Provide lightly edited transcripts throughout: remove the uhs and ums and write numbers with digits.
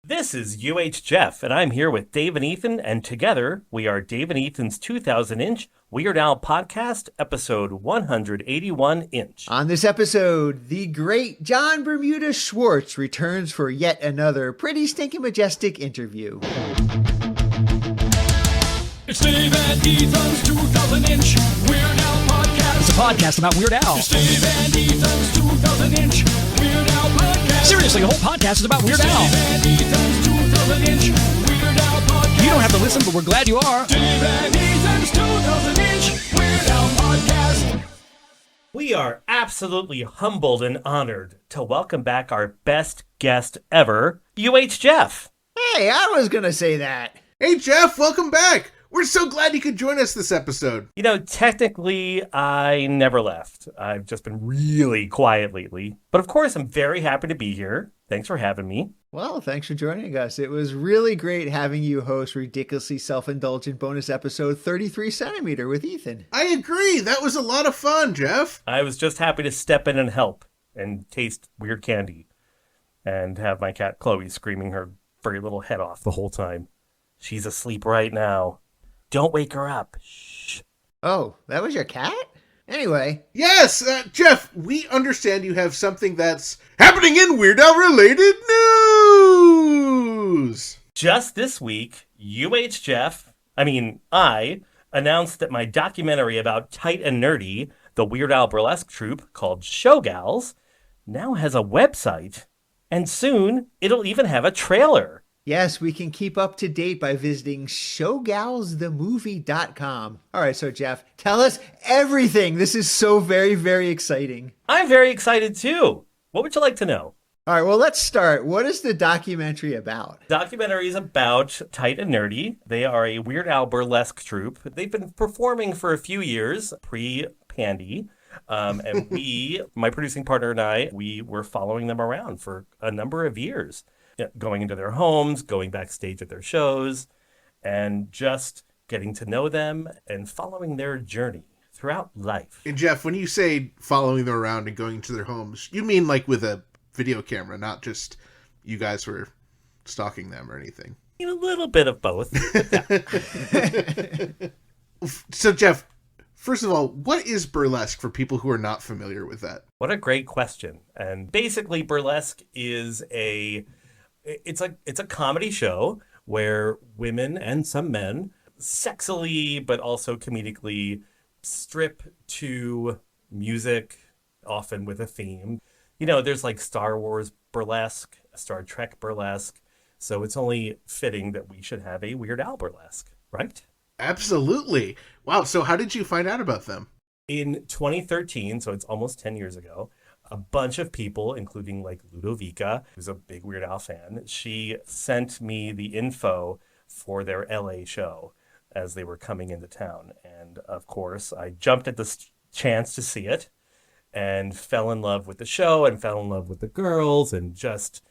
This is UHJeff, and I'm here with Dave and Ethan, and together we are Dave and Ethan's 2000-inch Weird Al podcast, episode 181-inch. On this episode, the great John Bermuda Schwartz returns for yet another pretty stinking majestic interview. It's Dave and Ethan's 2000-inch Weird Al podcast. It's a podcast about Weird Al. It's Dave and Ethan's 2000-inch Weird Al podcast. Seriously, the whole podcast is about Weird Al. Dave and Ethan's 2000-inch Weird Al podcast. You don't have to listen, but we're glad you are. Dave and Ethan's 2000-inch Weird Al podcast. We are absolutely humbled and honored to welcome back our best guest ever, UHJeff. Hey, I was gonna say that. Hey, Jeff, welcome back. We're so glad you could join us this episode. You know, technically, I never left. I've just been really quiet lately. But of course, I'm very happy to be here. Thanks for having me. Well, thanks for joining us. It was really great having you host ridiculously self-indulgent bonus episode 33 centimeter with Ethan. I agree. That was a lot of fun, Jeff. I was just happy to step in and help and taste weird candy and have my cat Chloe screaming her furry little head off the whole time. She's asleep right now. Don't wake her up. Shh. Oh, that was your cat? Anyway. Yes, Jeff, we understand you have something that's happening in Weird Al related news. Just this week, I announced that my documentary about Tight and Nerdy, the Weird Al burlesque troupe called Showgals, now has a website, and soon it'll even have a trailer. Yes, we can keep up to date by visiting showgalsthemovie.com. All right, so Jeff, tell us everything. This is so very, very exciting. I'm very excited too. What would you like to know? All right, well, let's start. What is the documentary about? The documentary is about Tight and Nerdy. They are a Weird Al burlesque troupe. They've been performing for a few years, pre-Pandy. And my producing partner and I, we were following them around for a number of years. Going into their homes, going backstage at their shows, and just getting to know them and following their journey throughout life. And Jeff, when you say following them around and going to their homes, you mean like with a video camera, not just you guys were stalking them or anything. A little bit of both. So Jeff, first of all, what is burlesque for people who are not familiar with that? What a great question. And basically burlesque is It's a comedy show where women and some men sexily but also comedically strip to music, often with a theme. You know, there's like Star Wars burlesque, Star Trek burlesque, so it's only fitting that we should have a Weird Al burlesque, right? Absolutely. Wow, so how did you find out about them? In 2013, so it's almost 10 years ago, a bunch of people, including like Ludovica, who's a big Weird Al fan, she sent me the info for their LA show as they were coming into town. And of course, I jumped at this chance to see it and fell in love with the show and fell in love with the girls, and just,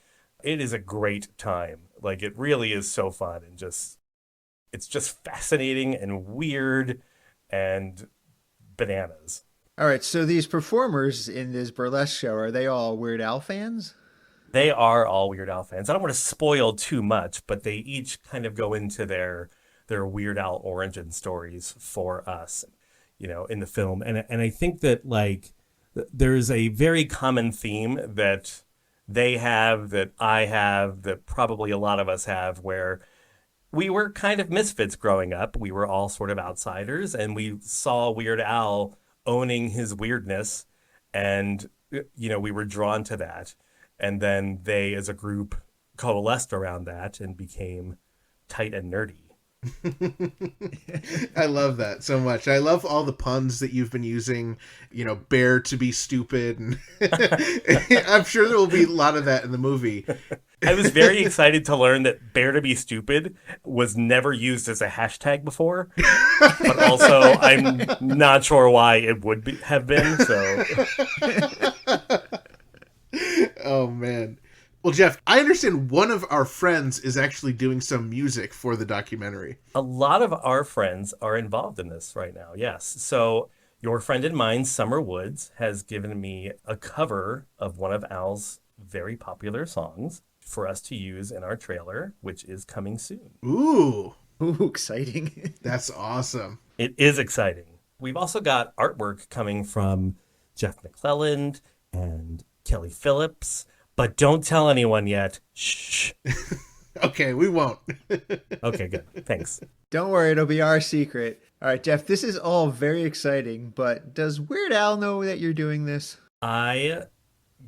it is a great time. Like, it really is so fun, and it's just fascinating and weird and bananas. All right, so these performers in this burlesque show, are they all Weird Al fans? They are all Weird Al fans. I don't want to spoil too much, but they each kind of go into their Weird Al origin stories for us, in the film. And I think that, like, there's a very common theme that they have, that I have, that probably a lot of us have, where we were kind of misfits growing up. We were all sort of outsiders, and we saw Weird Al owning his weirdness, and we were drawn to that, and then they as a group coalesced around that and became Tight and Nerdy. I love that so much. I love all the puns that you've been using, bear to be stupid, and I'm sure there will be a lot of that in the movie. I was very excited to learn that bear to be stupid was never used as a hashtag before, but also I'm not sure why it would have been. So, oh man. Well, Jeff, I understand one of our friends is actually doing some music for the documentary. A lot of our friends are involved in this right now, yes. So your friend and mine, Summer Woods, has given me a cover of one of Al's very popular songs, for us to use in our trailer, which is coming soon. Ooh, Exciting. that's awesome. It is exciting. We've also got artwork coming from Jeff McClelland and Kelly Phillips, but don't tell anyone yet. Shh. Okay, we won't. Okay, good. Thanks. Don't worry, it'll be our secret. All right, Jeff, this is all very exciting, but does Weird Al know that you're doing this? I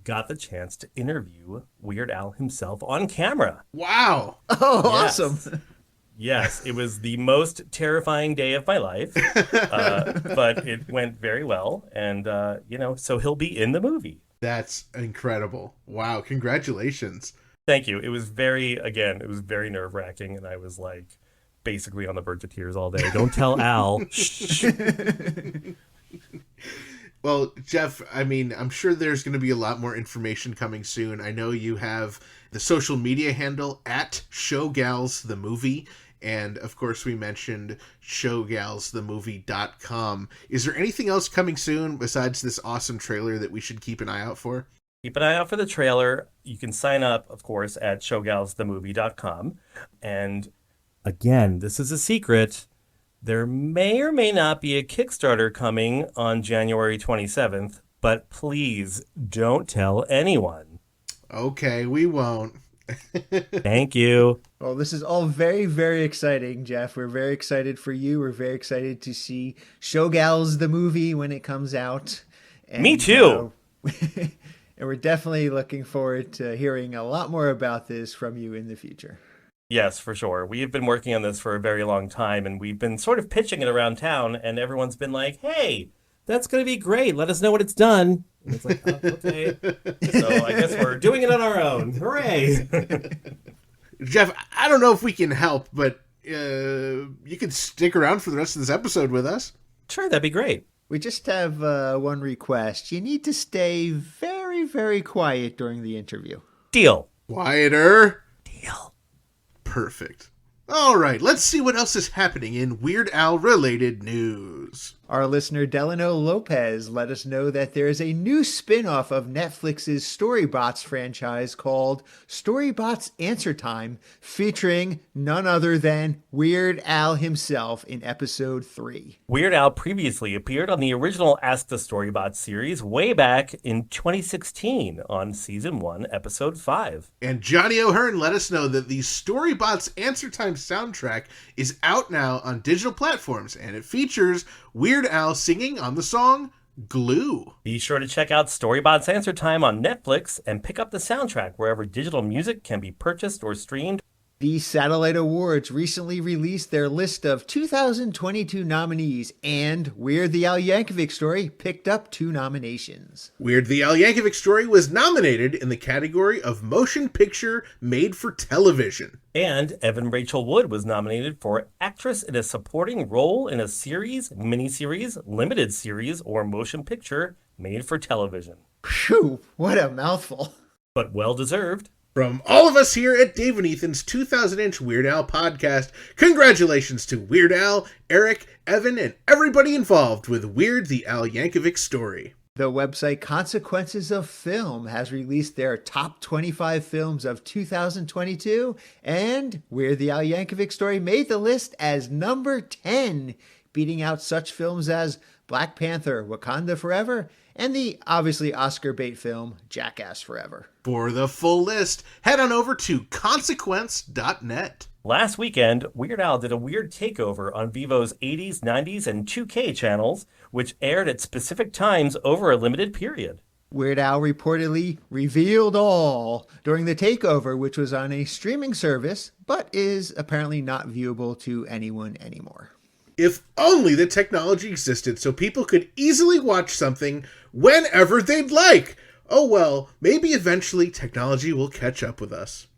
got the chance to interview Weird Al himself on camera. Wow. Oh, Yes. awesome. Yes, it was the most terrifying day of my life, but it went very well. And, so he'll be in the movie. That's incredible. Wow, congratulations. Thank you. It was very nerve-wracking, and I was like basically on the verge of tears all day. Don't tell Al. Shh. Well, Jeff, I mean, I'm sure there's going to be a lot more information coming soon. I know you have the social media handle at Showgals the movie. And of course, we mentioned showgalsthemovie.com. Is there anything else coming soon besides this awesome trailer that we should keep an eye out for? Keep an eye out for the trailer. You can sign up, of course, at showgalsthemovie.com. And again, this is a secret. There may or may not be a Kickstarter coming on January 27th, but please don't tell anyone. Okay, we won't. Thank you. Well, this is all very, very exciting, Jeff. We're very excited for you. We're very excited to see Showgals the movie when it comes out. And, Me too. and we're definitely looking forward to hearing a lot more about this from you in the future. Yes, for sure. We have been working on this for a very long time, and we've been sort of pitching it around town, and everyone's been like, hey, that's going to be great. Let us know when it's done. And it's like, oh, okay. So I guess we're doing it on our own. Hooray. Jeff, I don't know if we can help, but you could stick around for the rest of this episode with us. Sure, that'd be great. We just have one request. You need to stay very, very quiet during the interview. Deal. Quieter. Deal. Perfect. All right, let's see what else is happening in Weird Al related news. Our listener Delano Lopez let us know that there is a new spin-off of Netflix's Storybots franchise called Storybots Answer Time, featuring none other than Weird Al himself in episode 3. Weird Al previously appeared on the original Ask the Storybots series way back in 2016 on season 1, episode 5. And Johnny O'Hearn let us know that the Storybots Answer Time soundtrack is out now on digital platforms, and it features Weird Al singing on the song Glue. Be sure to check out Storybots Answer Time on Netflix and pick up the soundtrack wherever digital music can be purchased or streamed. The Satellite Awards recently released their list of 2022 nominees, and Weird the Al Yankovic Story picked up 2 nominations. Weird the Al Yankovic Story was nominated in the category of Motion Picture Made for Television. And Evan Rachel Wood was nominated for Actress in a Supporting Role in a Series, Miniseries, Limited Series, or Motion Picture Made for Television. Phew, what a mouthful. But well-deserved. From all of us here at Dave and Ethan's 2000-inch Weird Al podcast, congratulations to Weird Al, Eric, Evan, and everybody involved with Weird the Al Yankovic Story. The website Consequences of Film has released their top 25 films of 2022, and Weird the Al Yankovic Story made the list as number 10, beating out such films as Black Panther, Wakanda Forever, and the obviously Oscar bait film Jackass Forever. For the full list, head on over to consequence.net. Last weekend, Weird Al did a weird takeover on Vivo's 80s, 90s, and 2K channels, which aired at specific times over a limited period. Weird Al reportedly revealed all during the takeover, which was on a streaming service, but is apparently not viewable to anyone anymore. If only the technology existed so people could easily watch something whenever they'd like. Oh well, maybe eventually technology will catch up with us.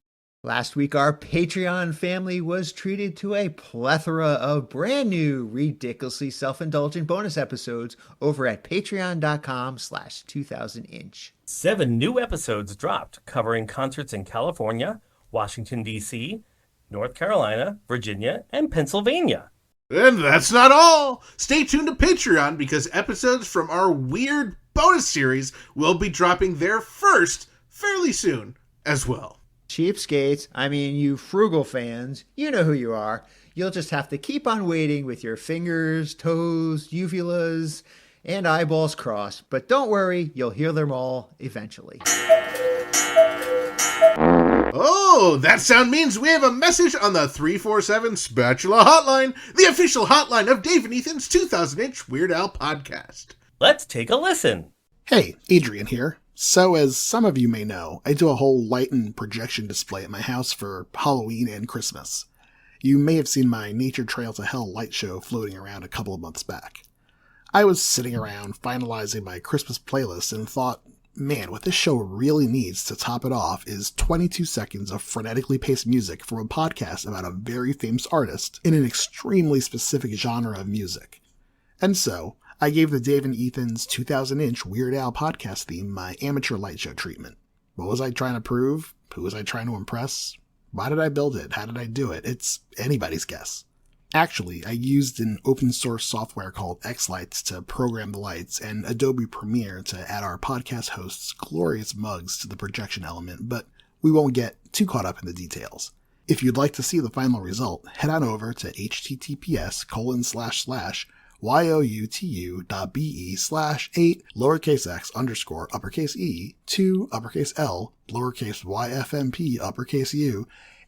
Last week, our Patreon family was treated to a plethora of brand new, ridiculously self-indulgent bonus episodes over at patreon.com/2000inch. 7 new episodes dropped covering concerts in California, Washington, D.C., North Carolina, Virginia, and Pennsylvania. And that's not all. Stay tuned to Patreon because episodes from our weird bonus series will be dropping there first fairly soon as well. Cheapskates, I mean you frugal fans, you know who you are. You'll just have to keep on waiting with your fingers, toes, uvulas, and eyeballs crossed. But don't worry, you'll hear them all eventually. Oh, that sound means we have a message on the 347 Spatula Hotline, the official hotline of Dave and Ethan's 2000-inch Weird Al podcast. Let's take a listen. Hey, Adrian here. So as some of you may know, I do a whole light and projection display at my house for Halloween and Christmas. You may have seen my Nature Trail to Hell light show floating around a couple of months back. I was sitting around finalizing my Christmas playlist and thought, man, what this show really needs to top it off is 22 seconds of frenetically paced music from a podcast about a very famous artist in an extremely specific genre of music. And so, I gave the Dave and Ethan's 2000-inch Weird Al podcast theme my amateur light show treatment. What was I trying to prove? Who was I trying to impress? Why did I build it? How did I do it? It's anybody's guess. Actually, I used an open source software called Xlights to program the lights and Adobe Premiere to add our podcast hosts' glorious mugs to the projection element, but we won't get too caught up in the details. If you'd like to see the final result, head on over to https://youtu.be/8e_uppercase X_uppercase E2_L_yfmp_U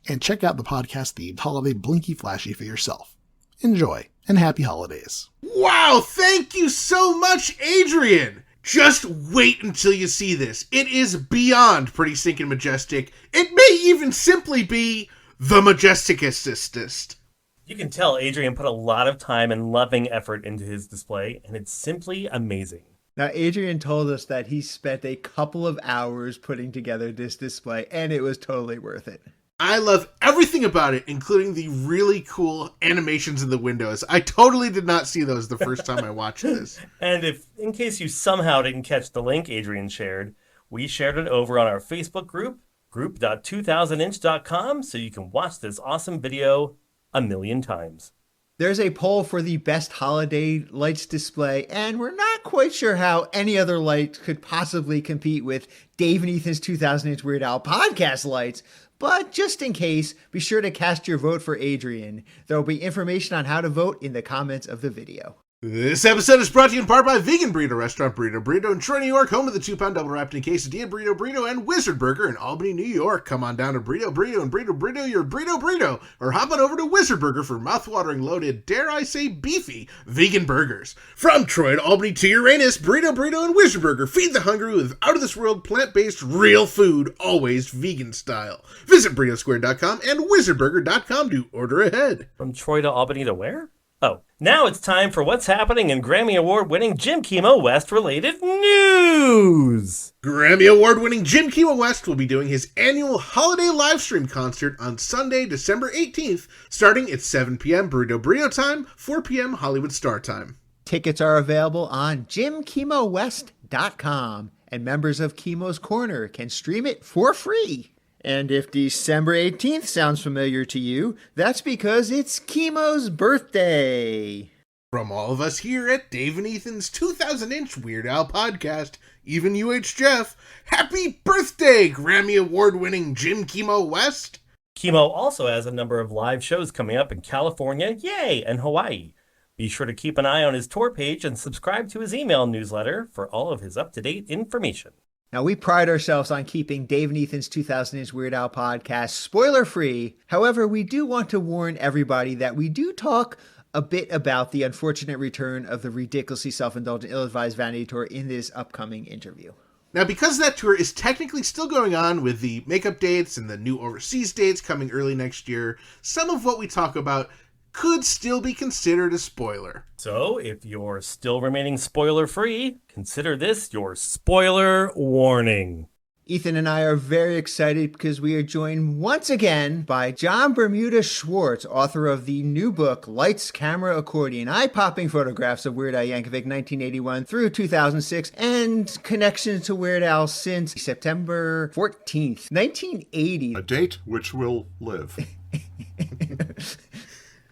and check out the podcast-themed holiday blinky flashy for yourself. Enjoy, and happy holidays. Wow, thank you so much, Adrian! Just wait until you see this. It is beyond pretty stinking majestic. It may even simply be the majesticest. You can tell Adrian put a lot of time and loving effort into his display, and it's simply amazing. Now, Adrian told us that he spent a couple of hours putting together this display, and it was totally worth it. I love everything about it, including the really cool animations in the windows. I totally did not see those the first time I watched this. And if, in case you somehow didn't catch the link Adrian shared, we shared it over on our Facebook group, group.2000inch.com, so you can watch this awesome video a million times. There's a poll for the best holiday lights display, and we're not quite sure how any other light could possibly compete with Dave and Ethan's 2000-inch Weird Al podcast lights. But just in case, be sure to cast your vote for Adrian. There will be information on how to vote in the comments of the video. This episode is brought to you in part by vegan burrito restaurant Burrito Burrito in Troy, New York, home of the 2-pound double wrapped in quesadilla Burrito Burrito and Wizard Burger in Albany, New York. Come on down to Burrito Burrito and Burrito Burrito your Burrito Burrito, or hop on over to Wizard Burger for mouth-watering, loaded, dare I say beefy, vegan burgers. From Troy to Albany to Uranus, Burrito Burrito and Wizard Burger feed the hungry with out-of-this-world, plant-based, real food, always vegan style. Visit burritosquare.com and wizardburger.com to order ahead. From Troy to Albany to where? Oh, now it's time for what's happening in Grammy Award-winning Jim Kimo West-related news! Grammy Award-winning Jim Kimo West will be doing his annual holiday livestream concert on Sunday, December 18th, starting at 7 p.m. Burrito Burrito time, 4 p.m. Hollywood Star time. Tickets are available on jimkimowest.com, and members of Kimo's Corner can stream it for free. And if December 18th sounds familiar to you, that's because it's Kimo's birthday. From all of us here at Dave and Ethan's 2000-inch Weird Al podcast, even UHJeff, happy birthday, Grammy Award-winning Jim Kimo West! Kimo also has a number of live shows coming up in California, yay, and Hawaii. Be sure to keep an eye on his tour page and subscribe to his email newsletter for all of his up-to-date information. Now, we pride ourselves on keeping Dave and Ethan's 2000-inch Weird Al podcast spoiler-free. However, we do want to warn everybody that we do talk a bit about the unfortunate return of the ridiculously self-indulgent ill-advised vanity tour in this upcoming interview. Now, because that tour is technically still going on with the makeup dates and the new overseas dates coming early next year, some of what we talk about could still be considered a spoiler. So, if you're still remaining spoiler-free, consider this your spoiler warning. Ethan and I are very excited because we are joined once again by John Bermuda Schwartz, author of the new book, Lights, Camera, Accordion, Eye-Popping Photographs of Weird Al Yankovic 1981 through 2006, and connections to Weird Al since September 14th, 1980. A date which will live.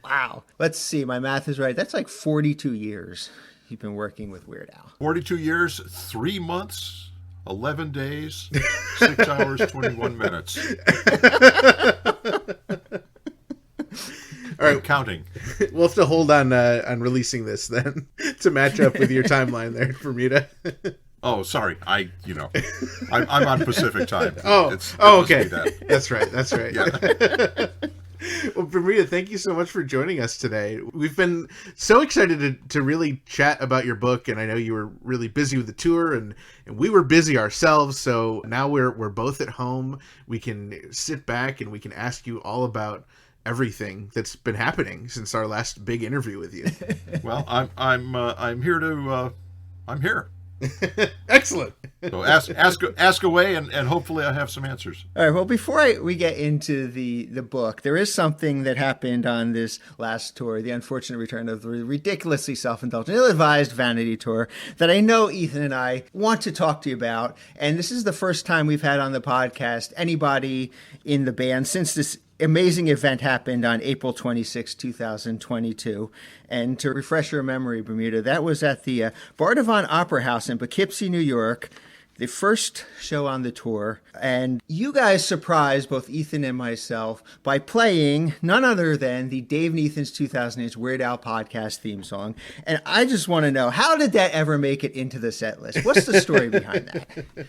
Wow. Let's see, my math is right. That's like 42 years you've been working with Weird Al. 42 years, 3 months, 11 days, 6 hours, 21 minutes. All right, counting. We'll have to hold on releasing this then to match up with your timeline there, Bermuda. Oh, sorry. I'm on Pacific time. Okay. That's right. Yeah. Well, Bermuda, thank you so much for joining us today. We've been so excited to really chat about your book, and I know you were really busy with the tour, and we were busy ourselves. So now we're both at home. We can sit back and we can ask you all about everything that's been happening since our last big interview with you. Well, I'm here to I'm here. Excellent. So ask away, and hopefully I have some answers. All right. Well, before we get into the book, there is something that happened on this last tour, the unfortunate return of the ridiculously self-indulgent, ill-advised vanity tour that I know Ethan and I want to talk to you about. And this is the first time we've had on the podcast anybody in the band since this amazing event happened on April 26, 2022. And to refresh your memory, Bermuda, that was at the Bardavon Opera House in Poughkeepsie, New York, the first show on the tour. And you guys surprised both Ethan and myself by playing none other than the Dave and Ethan's 2008 Weird Al podcast theme song. And I just want to know, how did that ever make it into the set list? What's the story behind that?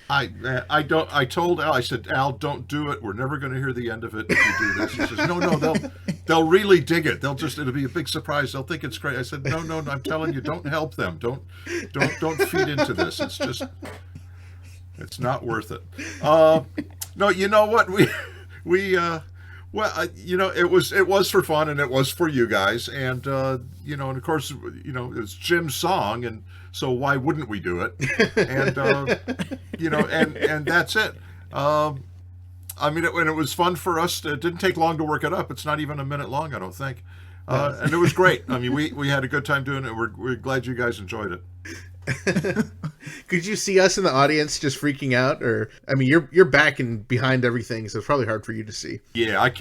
I told Al, I said, Al, don't do it. We're never going to hear the end of it if you do this. He says, no, they'll really dig it. It'll be a big surprise. They'll think it's great. I said, no, I'm telling you, don't help them. Don't feed into this. It's not worth it. No, you know what? It was for fun, and it was for you guys, and and of course, it's Jim's song, and so why wouldn't we do it? And and that's it. It was fun for us. It didn't take long to work it up. It's not even a minute long, I don't think. And it was great. I mean, we had a good time doing it. We're glad you guys enjoyed it. Could you see us in the audience just freaking out? Or, I mean, you're back and behind everything, so it's probably hard for you to see. Yeah, I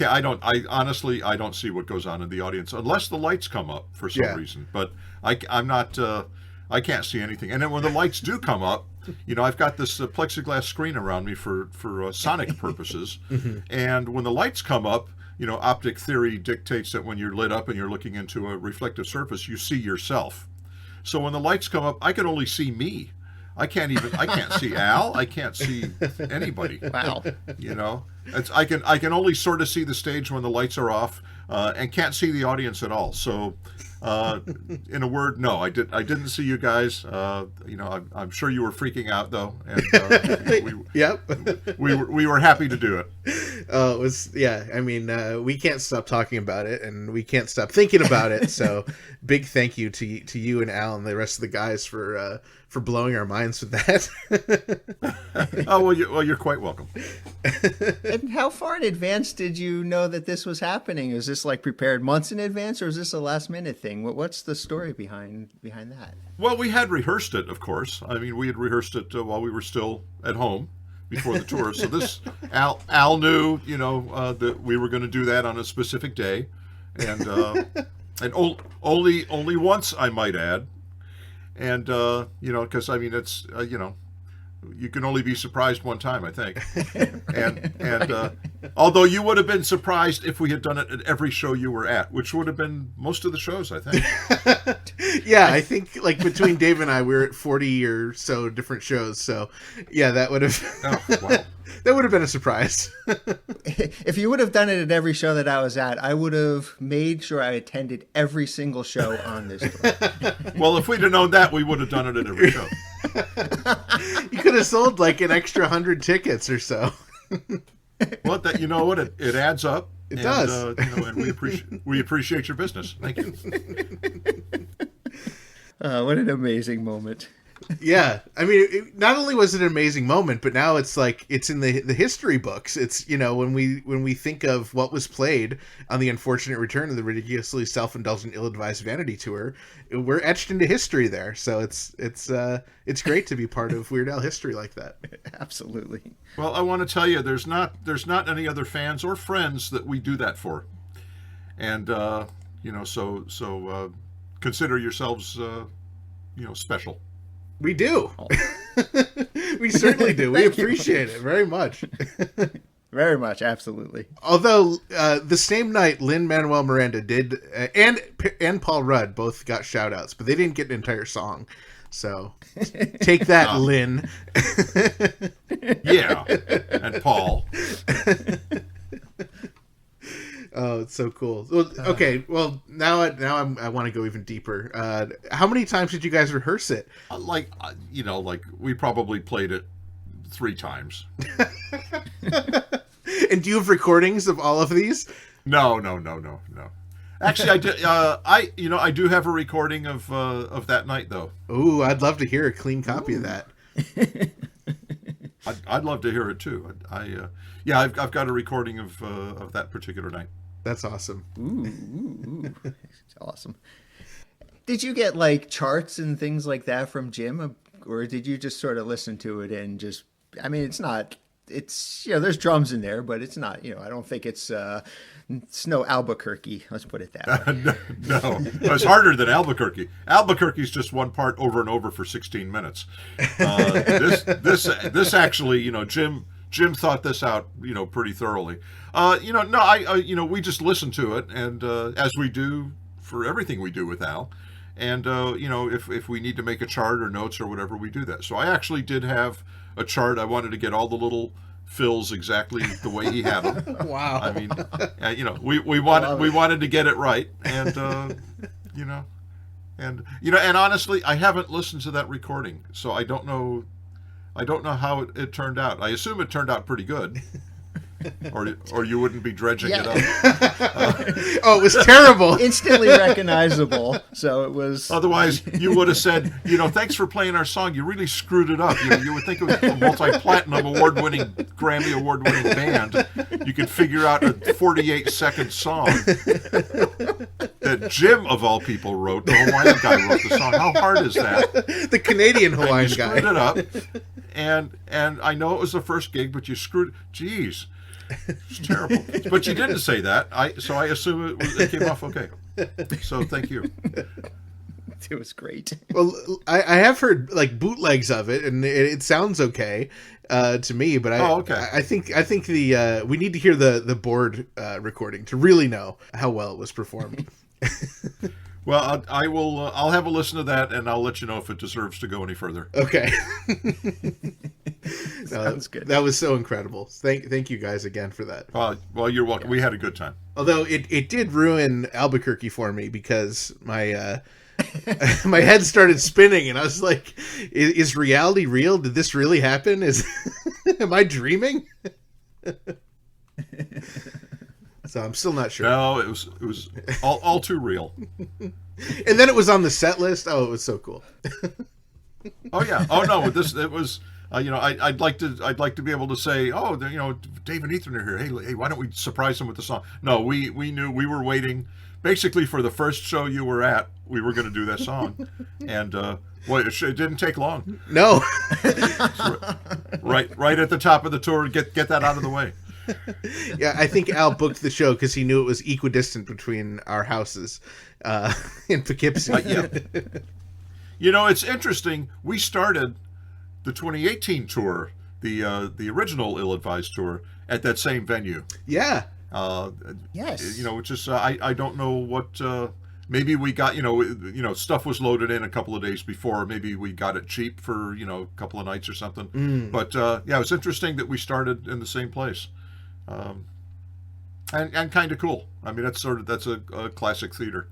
honestly don't see what goes on in the audience unless the lights come up for some reason. But I'm not, I can't see anything. And then when the lights do come up, I've got this plexiglass screen around me for sonic purposes. Mm-hmm. And when the lights come up, optic theory dictates that when you're lit up and you're looking into a reflective surface, you see yourself. So when the lights come up, I can only see me. I can't see Al. I can't see anybody. Wow. I can only sort of see the stage when the lights are off, and can't see the audience at all. So, in a word, no, I didn't see you guys. I'm sure you were freaking out though, and Yep. we were happy to do it. It was, I mean, we can't stop talking about it, and we can't stop thinking about it. So, big thank you to you and Al and the rest of the guys for blowing our minds with that. Oh well, you're quite welcome. And how far in advance did you know that this was happening? Is this like prepared months in advance, or is this a last minute thing? What's the story behind that? Well, we had rehearsed it, of course. I mean, we had rehearsed it while we were still at home before the tour. So this Al knew, that we were going to do that on a specific day, and only once, I might add. And because I mean, it's you can only be surprised one time, I think. And although you would have been surprised if we had done it at every show you were at, which would have been most of the shows, I think. Yeah, I think like between Dave and I, we're at 40 or so different shows. So yeah, that would have that would have been a surprise. If you would have done it at every show that I was at, I would have made sure I attended every single show on this tour. Well, if we'd have known that, we would have done it at every show. You could have sold like an extra 100 tickets or so. Well, that it adds up. It does. And we appreciate your business. Thank you. What an amazing moment. Yeah, I mean, not only was it an amazing moment, but now it's like it's in the history books. It's when we think of what was played on the unfortunate return of the ridiculously self-indulgent, ill-advised vanity tour, we're etched into history there. So it's great to be part of Weird Al history like that. Absolutely. Well, I want to tell you, there's not any other fans or friends that we do that for, and so consider yourselves special. We do. We certainly do. We appreciate it very much. Very much, absolutely. Although the same night, Lin-Manuel Miranda did, and Paul Rudd both got shout-outs, but they didn't get an entire song. So take that, Lin. Yeah, and Paul. Oh, it's so cool. Well, okay, well now I want to go even deeper. How many times did you guys rehearse it? Like we probably played it 3 times. And do you have recordings of all of these? No. Actually, I do. I do have a recording of that night, though. Ooh, I'd love to hear a clean copy of that. I'd love to hear it too. I've got a recording of that particular night. That's awesome. Ooh. Awesome. Did you get like charts and things like that from Jim, or did you just sort of listen to it and just? I mean, it's there's drums in there, but it's not. I don't think it's no Albuquerque. Let's put it that way. No, it's harder than Albuquerque. Albuquerque's just one part over and over for 16 minutes. This actually, Jim thought this out, pretty thoroughly. We just listened to it, and as we do for everything we do with Al, and if we need to make a chart or notes or whatever, we do that. So I actually did have a chart. I wanted to get all the little fills exactly the way he had them. Wow. I mean, we wanted to get it right, and and honestly, I haven't listened to that recording, so I don't know how it turned out. I assume it turned out pretty good. Or you wouldn't be dredging it up. Oh, it was terrible. Instantly recognizable. So it was. Otherwise, you would have said, thanks for playing our song. You really screwed it up. You would think it was a multi-platinum award-winning, Grammy award-winning band. You could figure out a 48-second song that Jim, of all people, wrote. The Hawaiian guy wrote the song. How hard is that? The Canadian Hawaiian guy. You screwed it up. And I know it was the first gig, but you screwed. Jeez. It's terrible. But you didn't say that. So I assume it came off okay. So thank you. It was great. Well, I have heard like bootlegs of it, and it sounds okay to me. But I think the we need to hear the board recording to really know how well it was performed. Well, I will. I'll have a listen to that, and I'll let you know if it deserves to go any further. Okay. Sounds good. That was so incredible. Thank you guys again for that. Well, you're welcome. Yeah. We had a good time. Although it did ruin Albuquerque for me because my my head started spinning, and I was like, "Is reality real? Did this really happen? Am I dreaming?" So I'm still not sure. No, it was all too real. And then it was on the set list. Oh, it was so cool. Oh yeah. Oh no, it was. I'd like to be able to say, oh, Dave and Ethan are here. Hey, why don't we surprise them with the song? No, we knew we were waiting. Basically, for the first show you were at, we were going to do that song, and it didn't take long. No. Right at the top of the tour, get that out of the way. Yeah, I think Al booked the show because he knew it was equidistant between our houses in Poughkeepsie. Yeah. It's interesting. We started the 2018 tour, the original Ill-Advised tour, at that same venue. Yeah. Yes. Which is I don't know what. Maybe we got stuff was loaded in a couple of days before. Maybe we got it cheap for a couple of nights or something. But it was interesting that we started in the same place. And kind of cool. I mean, that's a classic theater.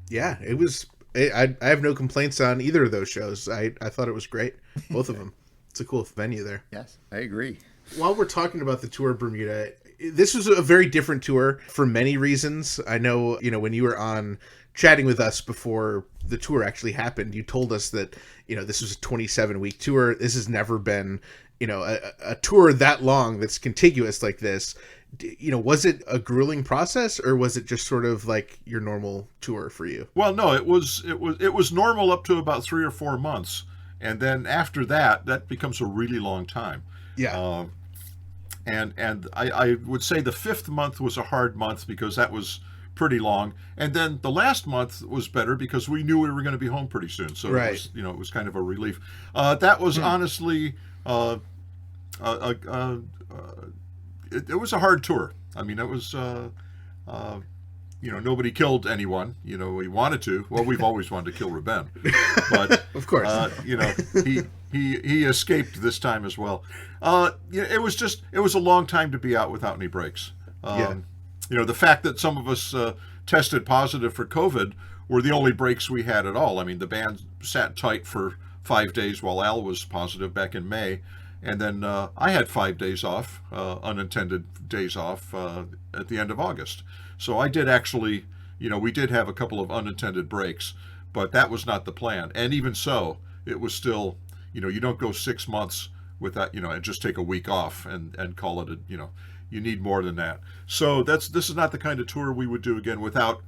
Yeah, it was. I have no complaints on either of those shows. I thought it was great, both of them. It's a cool venue there. Yes, I agree. While we're talking about the tour of Bermuda, this was a very different tour for many reasons. I know, when you were on chatting with us before the tour actually happened, you told us that, this was a 27-week tour. This has never been, a tour that long that's contiguous like this. Was it a grueling process, or was it just sort of like your normal tour for you? Well, no, it was normal up to about 3 or 4 months. And then after that becomes a really long time. Yeah. And I would say the 5th month was a hard month because that was pretty long. And then the last month was better because we knew we were going to be home pretty soon. So right. it was kind of a relief. That was honestly uh, it was a hard tour. I mean, it was, nobody killed anyone. We wanted to. Well, we've always wanted to kill Ruben, but Of course. he escaped this time as well. It was a long time to be out without any breaks. The fact that some of us tested positive for COVID were the only breaks we had at all. I mean, the band sat tight for 5 days while Al was positive back in May. And then I had 5 days off, unintended days off at the end of August. So I did actually, we did have a couple of unintended breaks, but that was not the plan. And even so, it was still, you don't go 6 months without, and just take a week off and call it you need more than that. So this is not the kind of tour we would do again without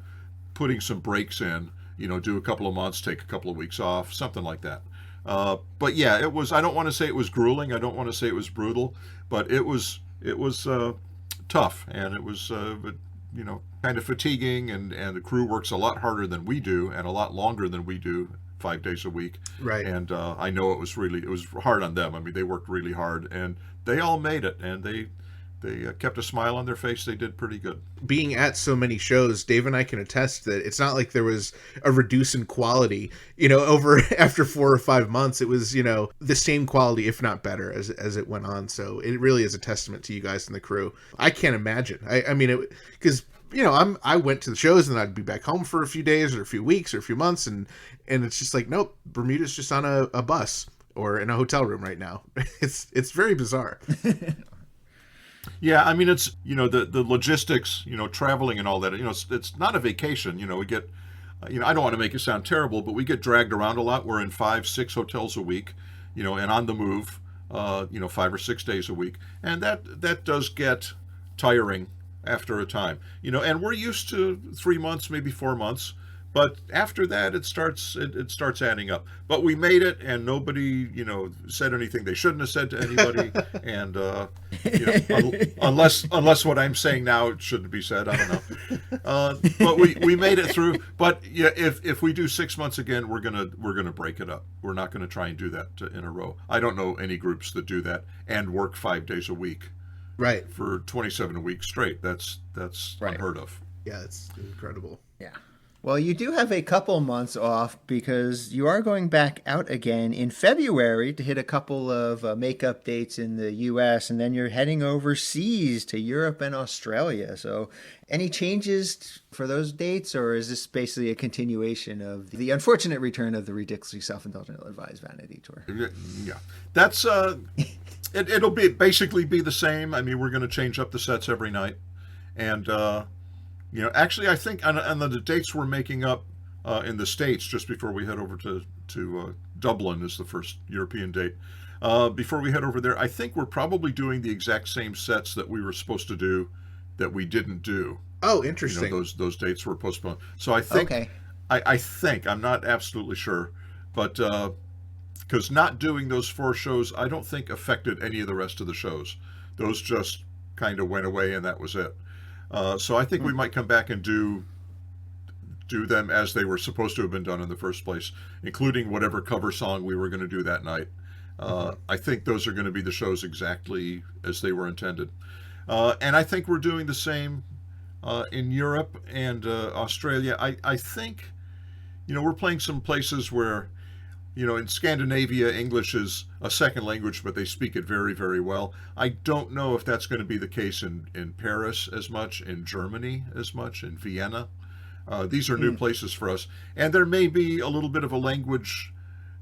putting some breaks in, do a couple of months, take a couple of weeks off, something like that. But yeah, it was, I don't want to say it was grueling. I don't want to say it was brutal, but it was tough, and it was, kind of fatiguing, and the crew works a lot harder than we do and a lot longer than we do, 5 days a week. Right. And I know it was hard on them. I mean, they worked really hard, and they all made it, and they kept a smile on their face. They did pretty good. Being at so many shows, Dave and I can attest that it's not like there was a reduce in quality, over after 4 or 5 months. It was, the same quality, if not better, as it went on. So it really is a testament to you guys and the crew. I can't imagine. I mean, because, I went to the shows and I'd be back home for a few days or a few weeks or a few months. And it's just like, nope, Bermuda's just on a bus or in a hotel room right now. It's very bizarre. Yeah, I mean, it's, the logistics, traveling and all that, it's not a vacation. We get, I don't want to make it sound terrible, but we get dragged around a lot. We're in 5-6 hotels a week, and on the move, 5 or 6 days a week. And that does get tiring after a time, and we're used to 3 months, maybe 4 months. But after that, it starts adding up. But we made it, and nobody, said anything they shouldn't have said to anybody. And unless what I'm saying now shouldn't be said, I don't know. But we made it through. But yeah, if we do 6 months again, we're gonna break it up. We're not gonna try and do that in a row. I don't know any groups that do that and work 5 days a week, Right. for 27 weeks straight. That's Right. unheard of. Yeah, it's incredible. Yeah. Well, you do have a couple months off because you are going back out again in February to hit a couple of makeup dates in the U.S., and then you're heading overseas to Europe and Australia. So any changes for those dates, or is this basically a continuation of the unfortunate return of the ridiculously self-indulgent ill-advised vanity tour? Yeah. That's it'll basically be the same. I mean, we're going to change up the sets every night, and actually, I think on the dates we're making up in the States, just before we head over to Dublin is the first European date. Before we head over there, I think we're probably doing the exact same sets that we were supposed to do that we didn't do. Oh, interesting. Those dates were postponed. So I think, Okay. I think, I'm not absolutely sure, but because not doing those 4 shows, I don't think affected any of the rest of the shows. Those just kind of went away, and that was it. So I think we might come back and do them as they were supposed to have been done in the first place, including whatever cover song we were going to do that night. I think those are going to be the shows exactly as they were intended. And I think we're doing the same in Europe and Australia. I think, we're playing some places where, in Scandinavia, English is a second language, but they speak it very, very well. I don't know if that's going to be the case in Paris as much, in Germany as much, in Vienna. These are new places for us. And there may be a little bit of a language,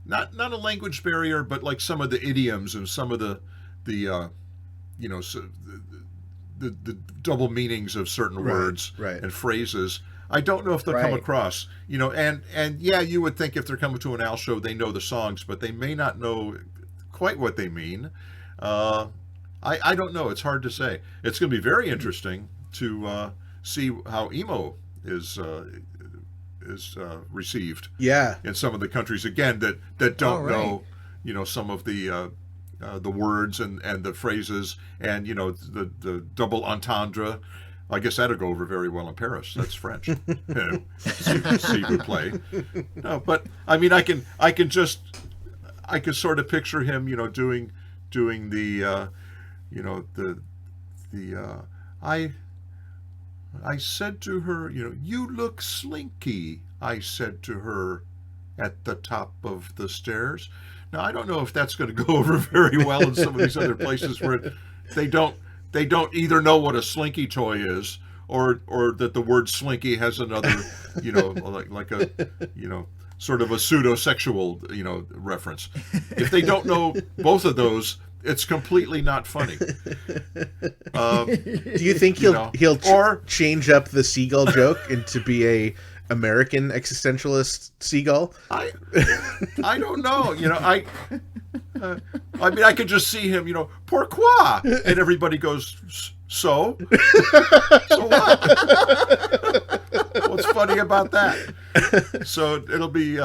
not a language barrier, but like some of the idioms and some of the double meanings of certain words and phrases. I don't know if they'll come across, and yeah, you would think if they're coming to an Al show, they know the songs, but they may not know quite what they mean. I don't know. It's hard to say. It's going to be very interesting to see how emo is received. Yeah. In some of the countries, again, that don't know, some of the words and the phrases and, the double entendre. I guess that'll go over very well in Paris. That's French. See who play. No, but I mean, I can sort of picture him, doing doing the I said to her, you look slinky, I said to her at the top of the stairs. Now, I don't know if that's going to go over very well in some of these other places where they don't either know what a slinky toy is, or that the word slinky has another, like a, sort of a pseudo-sexual, reference. If they don't know both of those, it's completely not funny. Do you think he'll change up the seagull joke into be a American existentialist seagull? I don't know. I mean, I could just see him, pourquoi? And everybody goes, so? So what? What's funny about that? So it'll be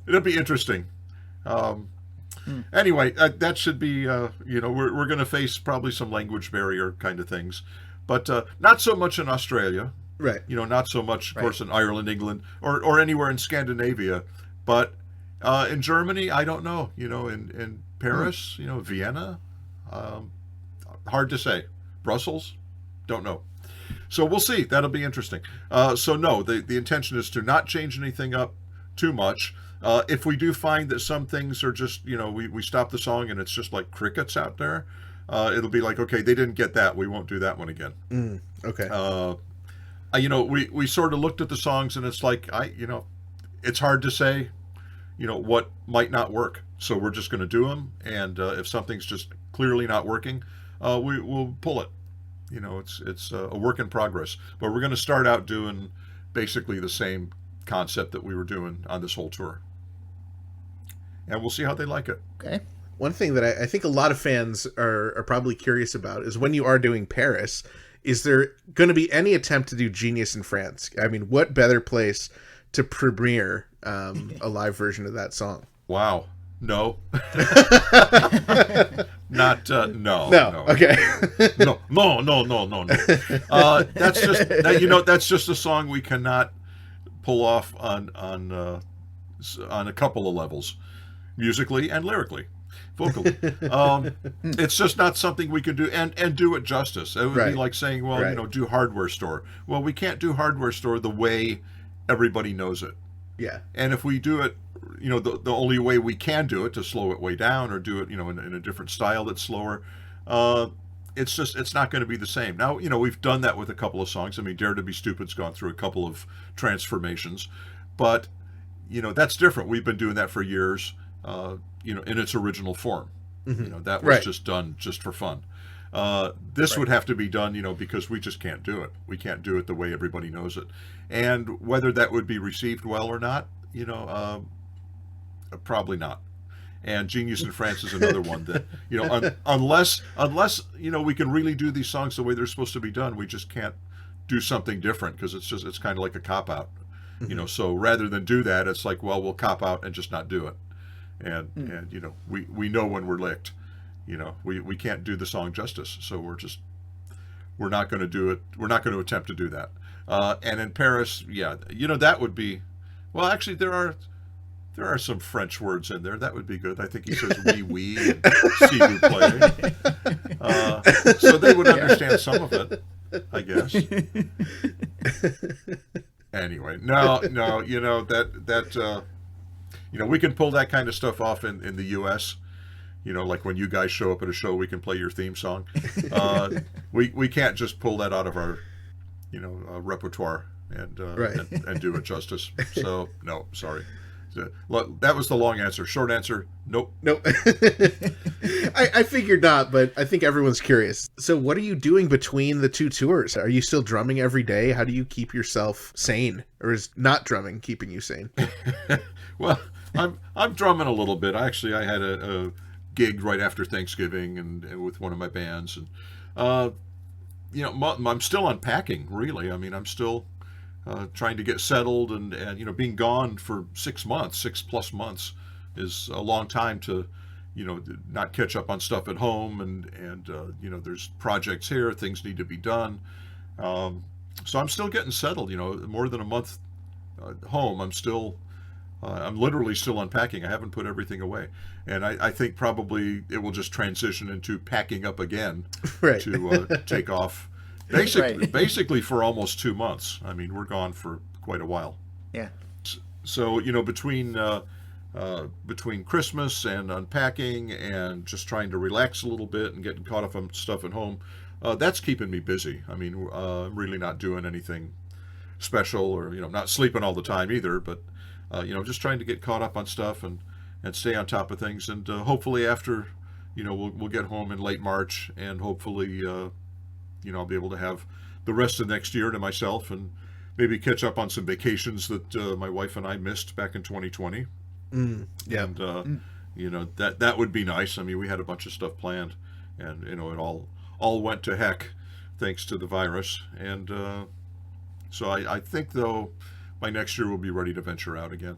interesting. Anyway, that should be, we're going to face probably some language barrier kind of things, but not so much in Australia. Right. Not so much, of course, in Ireland, England, or anywhere in Scandinavia, but in Germany, I don't know. In Paris, Vienna, hard to say. Brussels, don't know. So we'll see. That'll be interesting. So no, the intention is to not change anything up too much. If we do find that some things are just, we stop the song and it's just like crickets out there, it'll be like, okay, they didn't get that. We won't do that one again. Okay. We sort of looked at the songs and it's like, it's hard to say, what might not work. So we're just going to do them. And if something's just clearly not working, we'll pull it. It's a work in progress. But we're going to start out doing basically the same concept that we were doing on this whole tour. And we'll see how they like it. Okay. One thing that I think a lot of fans are probably curious about is when you are doing Paris, is there going to be any attempt to do Genius in France? I mean, what better place to premiere a live version of that song? Wow. No. Not, no. No. Okay. No. That's just, that's just a song we cannot pull off on a couple of levels, musically and lyrically, vocally. It's just not something we can do and do it justice. It would be like saying, well, do Hardware Store. Well, we can't do Hardware Store the way everybody knows it. Yeah. And if we do it, the only way we can do it, to slow it way down or do it, in a different style that's slower, it's not going to be the same. Now, we've done that with a couple of songs. I mean, Dare to Be Stupid's gone through a couple of transformations, but, that's different. We've been doing that for years, in its original form. Mm-hmm. That was just done just for fun. This would have to be done, because we just can't do it. We can't do it the way everybody knows it. And whether that would be received well or not, probably not. And Genius in France is another one that, unless we can really do these songs the way they're supposed to be done, we just can't do something different, because it's kind of like a cop out. Mm-hmm. So rather than do that, it's like, well, we'll cop out and just not do it. And we know when we're licked. We can't do the song justice, so we're not going to do it. We're not going to attempt to do that. And in Paris, that would be, well, actually there are some French words in there. That would be good. I think he says oui and s'il vous plaît. So they would understand some of it, I guess. Anyway, no, we can pull that kind of stuff off in the U.S., like when you guys show up at a show, we can play your theme song. We can't just pull that out of our, repertoire and do it justice. So no, sorry. That was the long answer. Short answer, nope. I figured not, but I think everyone's curious. So what are you doing between the two tours? Are you still drumming every day? How do you keep yourself sane? Or is not drumming keeping you sane? Well, I'm drumming a little bit. Actually, I had a gig right after Thanksgiving and with one of my bands. And, I'm still unpacking, really. I mean, I'm still trying to get settled and being gone for 6 months, 6+ months is a long time to, not catch up on stuff at home and there's projects here, things need to be done. So I'm still getting settled, more than a month home. I'm still I'm literally still unpacking. I haven't put everything away, and I think probably it will just transition into packing up again Right. to take off. Basically for almost 2 months. I mean, we're gone for quite a while. Yeah. So between Christmas and unpacking and just trying to relax a little bit and getting caught up on stuff at home, that's keeping me busy. I mean, I'm really not doing anything special, or not sleeping all the time either, but just trying to get caught up on stuff and stay on top of things, and hopefully after we'll get home in late March, and hopefully I'll be able to have the rest of next year to myself, and maybe catch up on some vacations that my wife and I missed back in 2020. Yeah. And that would be nice. I mean, we had a bunch of stuff planned, and it all went to heck thanks to the virus, and so I think though by next year we'll be ready to venture out again.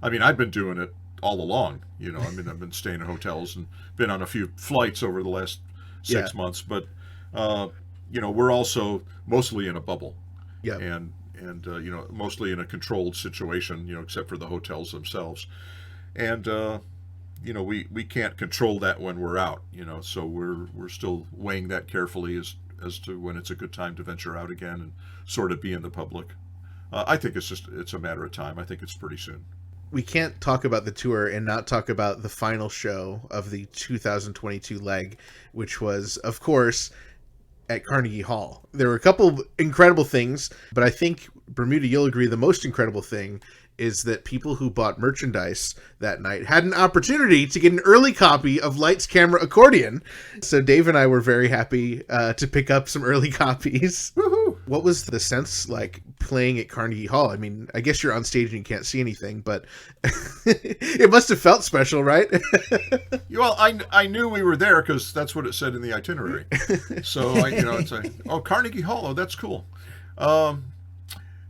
I mean, I've been doing it all along. I mean, I've been staying in hotels and been on a few flights over the last 6 months, but we're also mostly in a bubble. Yeah. And mostly in a controlled situation, except for the hotels themselves. And we can't control that when we're out, so we're still weighing that carefully as to when it's a good time to venture out again and sort of be in the public. I think it's a matter of time. I think it's pretty soon. We can't talk about the tour and not talk about the final show of the 2022 leg, which was, of course, at Carnegie Hall. There were a couple incredible things, but I think, Bermuda, you'll agree the most incredible thing is that people who bought merchandise that night had an opportunity to get an early copy of Lights, Camera, Accordion. So Dave and I were very happy to pick up some early copies. Woohoo! What was the sense like playing at Carnegie Hall? I mean, I guess you're on stage and you can't see anything, but it must have felt special, right? Well, I knew we were there because that's what it said in the itinerary. So it's like, oh, Carnegie Hall, oh, that's cool.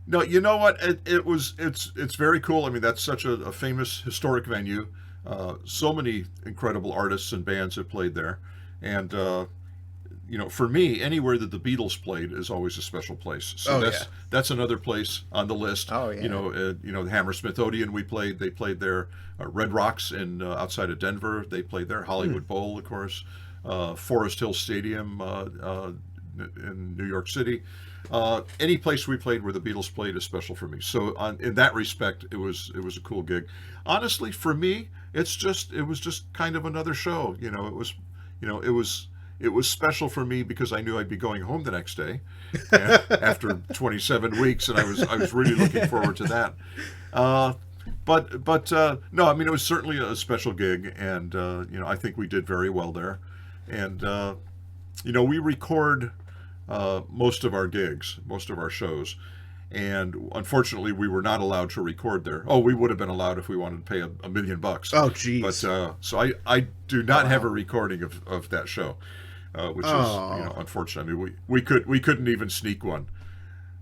No, you know what? It's very cool. I mean, that's such a famous historic venue. So many incredible artists and bands have played there, and for me, anywhere that the Beatles played is always a special place. So that's another place on the list. Oh yeah. The Hammersmith Odeon they played there. Red Rocks in outside of Denver, they played there. Hollywood Bowl, of course. Forest Hill Stadium in New York City. Any place we played where the Beatles played is special for me. So in that respect, it was a cool gig. Honestly, for me, it was just kind of another show. It was special for me because I knew I'd be going home the next day after 27 weeks, and I was really looking forward to that. But no, I mean, it was certainly a special gig, and I think we did very well there. And we record most of our gigs, most of our shows, and unfortunately we were not allowed to record there. Oh, we would have been allowed if we wanted to pay $1 million. Oh, geez. But so I do not have a recording of that show, which is unfortunate. I mean, we couldn't even sneak one.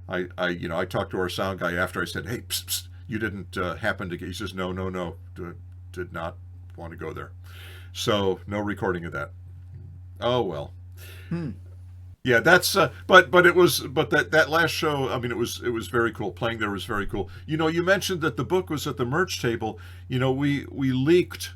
I talked to our sound guy after. I said, hey, psst, psst, you didn't happen to get? He says, no, did not want to go there. So no recording of that. Oh well. Yeah, that's but that last show, I mean, it was very cool. Playing there was very cool. You mentioned that the book was at the merch table. We leaked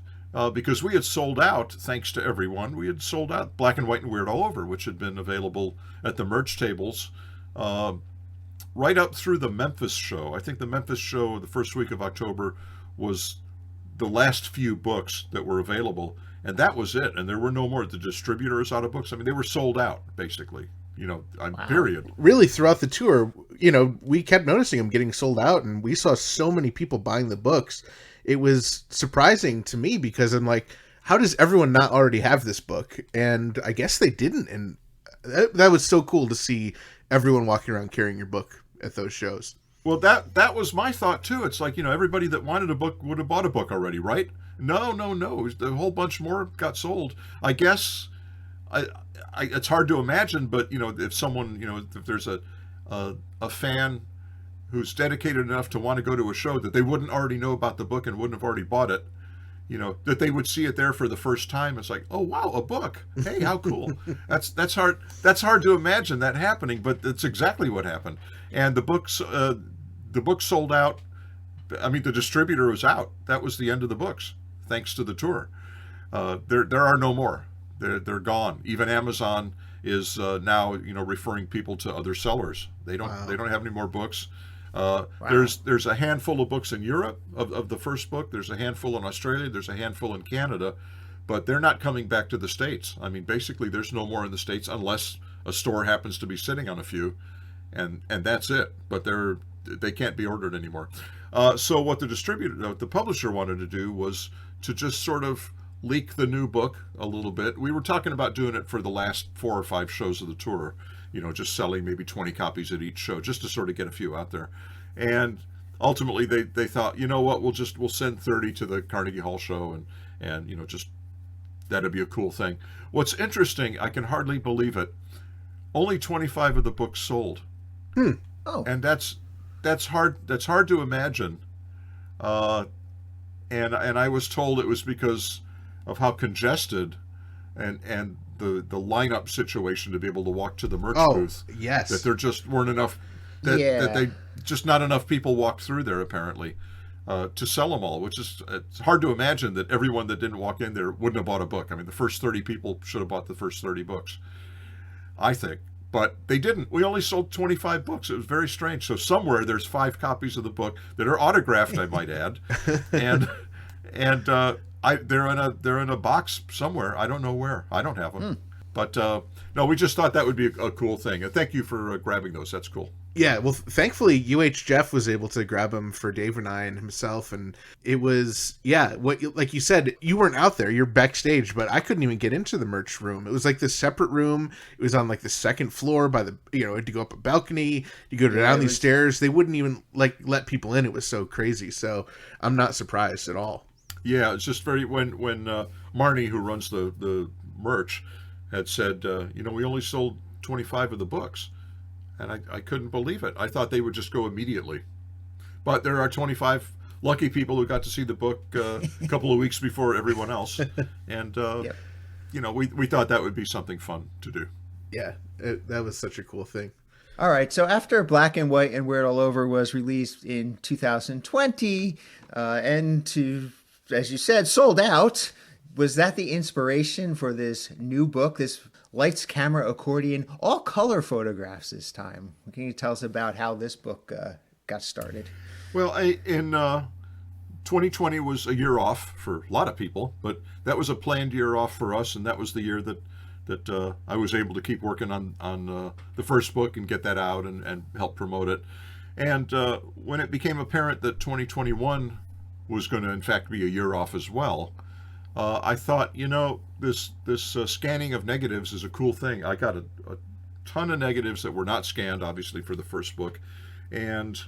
because we had sold out, thanks to everyone. We had sold out Black and White and Weird All Over, which had been available at the merch tables right up through the Memphis show. I think the Memphis show, the first week of October, was the last few books that were available. And that was it. And there were no more. The distributors out of books. I mean, they were sold out, basically. Period. Really, throughout the tour, we kept noticing them getting sold out, and we saw so many people buying the books. It was surprising to me because I'm like, how does everyone not already have this book? And I guess they didn't. And that was so cool to see everyone walking around carrying your book at those shows. Well, that was my thought too. It's like, everybody that wanted a book would have bought a book already, right? No. A whole bunch more got sold. I guess it's hard to imagine, but if someone, if there's a fan who's dedicated enough to want to go to a show that they wouldn't already know about the book and wouldn't have already bought it, that they would see it there for the first time. It's like, oh wow, a book. Hey, how cool. That's hard to imagine that happening, but that's exactly what happened. And the book sold out I mean, the distributor was out. That was the end of the books, thanks to the tour. There are no more. They're gone. Even Amazon is now referring people to other sellers. They don't have any more books. There's a handful of books in Europe of the first book. There's a handful in Australia. There's a handful in Canada, but they're not coming back to the States. I mean, basically, there's no more in the States unless a store happens to be sitting on a few, and that's it. But they can't be ordered anymore. So what the publisher wanted to do was to just sort of leak the new book a little bit. We were talking about doing it for the last 4 or 5 shows of the tour, just selling maybe 20 copies at each show, just to sort of get a few out there. And ultimately they thought, you know what, we'll send 30 to the Carnegie Hall show, and just that'd be a cool thing. What's interesting, I can hardly believe it, only 25 of the books sold. Oh. And that's hard to imagine. And I was told it was because of how congested and the lineup situation to be able to walk to the merch booth. Yes. That there just weren't enough, not enough people walked through there apparently to sell them all, which is, it's hard to imagine that everyone that didn't walk in there wouldn't have bought a book. I mean, the first 30 people should have bought the first 30 books, I think. But they didn't. We only sold 25 books. It was very strange. So somewhere there's 5 copies of the book that are autographed, I might add, and they're in a box somewhere. I don't know where. I don't have them. But no, we just thought that would be a cool thing. And thank you for grabbing those. That's cool. Yeah, well, thankfully, UHJeff was able to grab them for Dave and I and himself, and it was, like you said, you weren't out there, you're backstage, but I couldn't even get into the merch room. It was like this separate room. It was on like the second floor by the, had to go up a balcony, you go down these stairs. They wouldn't even let people in. It was so crazy. So I'm not surprised at all. Yeah, it's just when Marnie, who runs the merch, had said, we only sold 25 of the books. And I couldn't believe it. I thought they would just go immediately. But there are 25 lucky people who got to see the book a couple of weeks before everyone else. And, we thought that would be something fun to do. Yeah, that was such a cool thing. All right, so after Black and White and Weird All Over was released in 2020, as you said, sold out, was that the inspiration for this new book, this Lights, Camera, Accordion, all color photographs this time? Can you tell us about how this book got started? Well, in 2020 was a year off for a lot of people, but that was a planned year off for us, and that was the year that I was able to keep working on the first book and get that out and help promote it. And when it became apparent that 2021 was going to, in fact, be a year off as well, I thought, this scanning of negatives is a cool thing. I got a ton of negatives that were not scanned, obviously, for the first book. And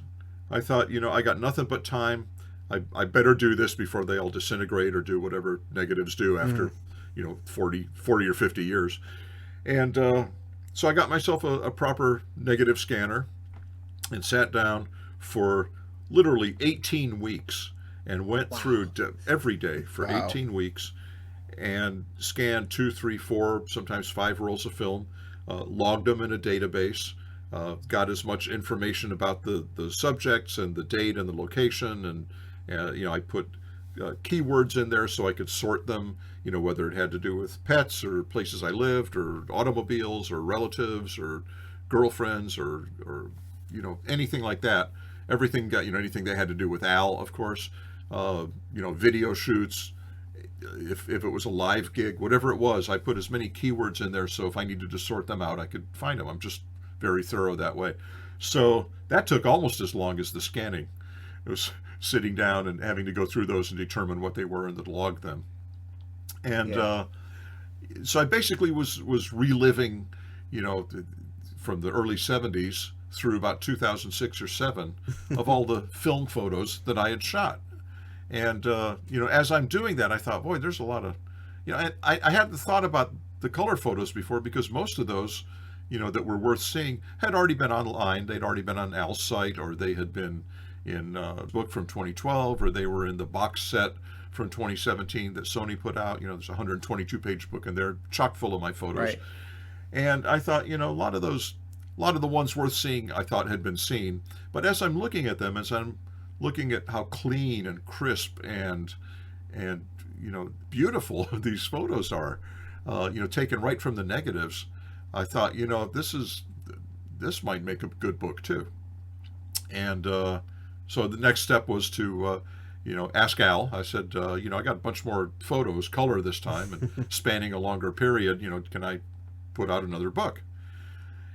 I thought, I got nothing but time. I better do this before they all disintegrate or do whatever negatives do after, 40 or 50 years. And so I got myself a proper negative scanner and sat down for literally 18 weeks and went through every day for 18 weeks and scanned 2, 3, 4, sometimes 5 rolls of film, logged them in a database, got as much information about the subjects and the date and the location, and I put keywords in there so I could sort them, whether it had to do with pets or places I lived or automobiles or relatives or girlfriends or anything like that. Everything got, anything that had to do with Al, of course. Video shoots, if it was a live gig, whatever it was, I put as many keywords in there so if I needed to sort them out, I could find them. I'm just very thorough that way. So that took almost as long as the scanning. It was sitting down and having to go through those and determine what they were and then log them. And so I basically was reliving, from the early 70s through about 2006 or 7 of all the film photos that I had shot. And, as I'm doing that, I thought, boy, there's a lot of, I hadn't thought about the color photos before because most of those, that were worth seeing had already been online. They'd already been on Al's site, or they had been in a book from 2012, or they were in the box set from 2017 that Sony put out. There's a 122-page book in there, chock full of my photos. Right. And I thought, a lot of the ones worth seeing, I thought had been seen. But as I'm looking at them, as I'm looking at how clean and crisp and beautiful these photos are, taken right from the negatives, I thought, this might make a good book too. And so the next step was to ask Al. I said, I got a bunch more photos, color this time, and spanning a longer period. Can I put out another book?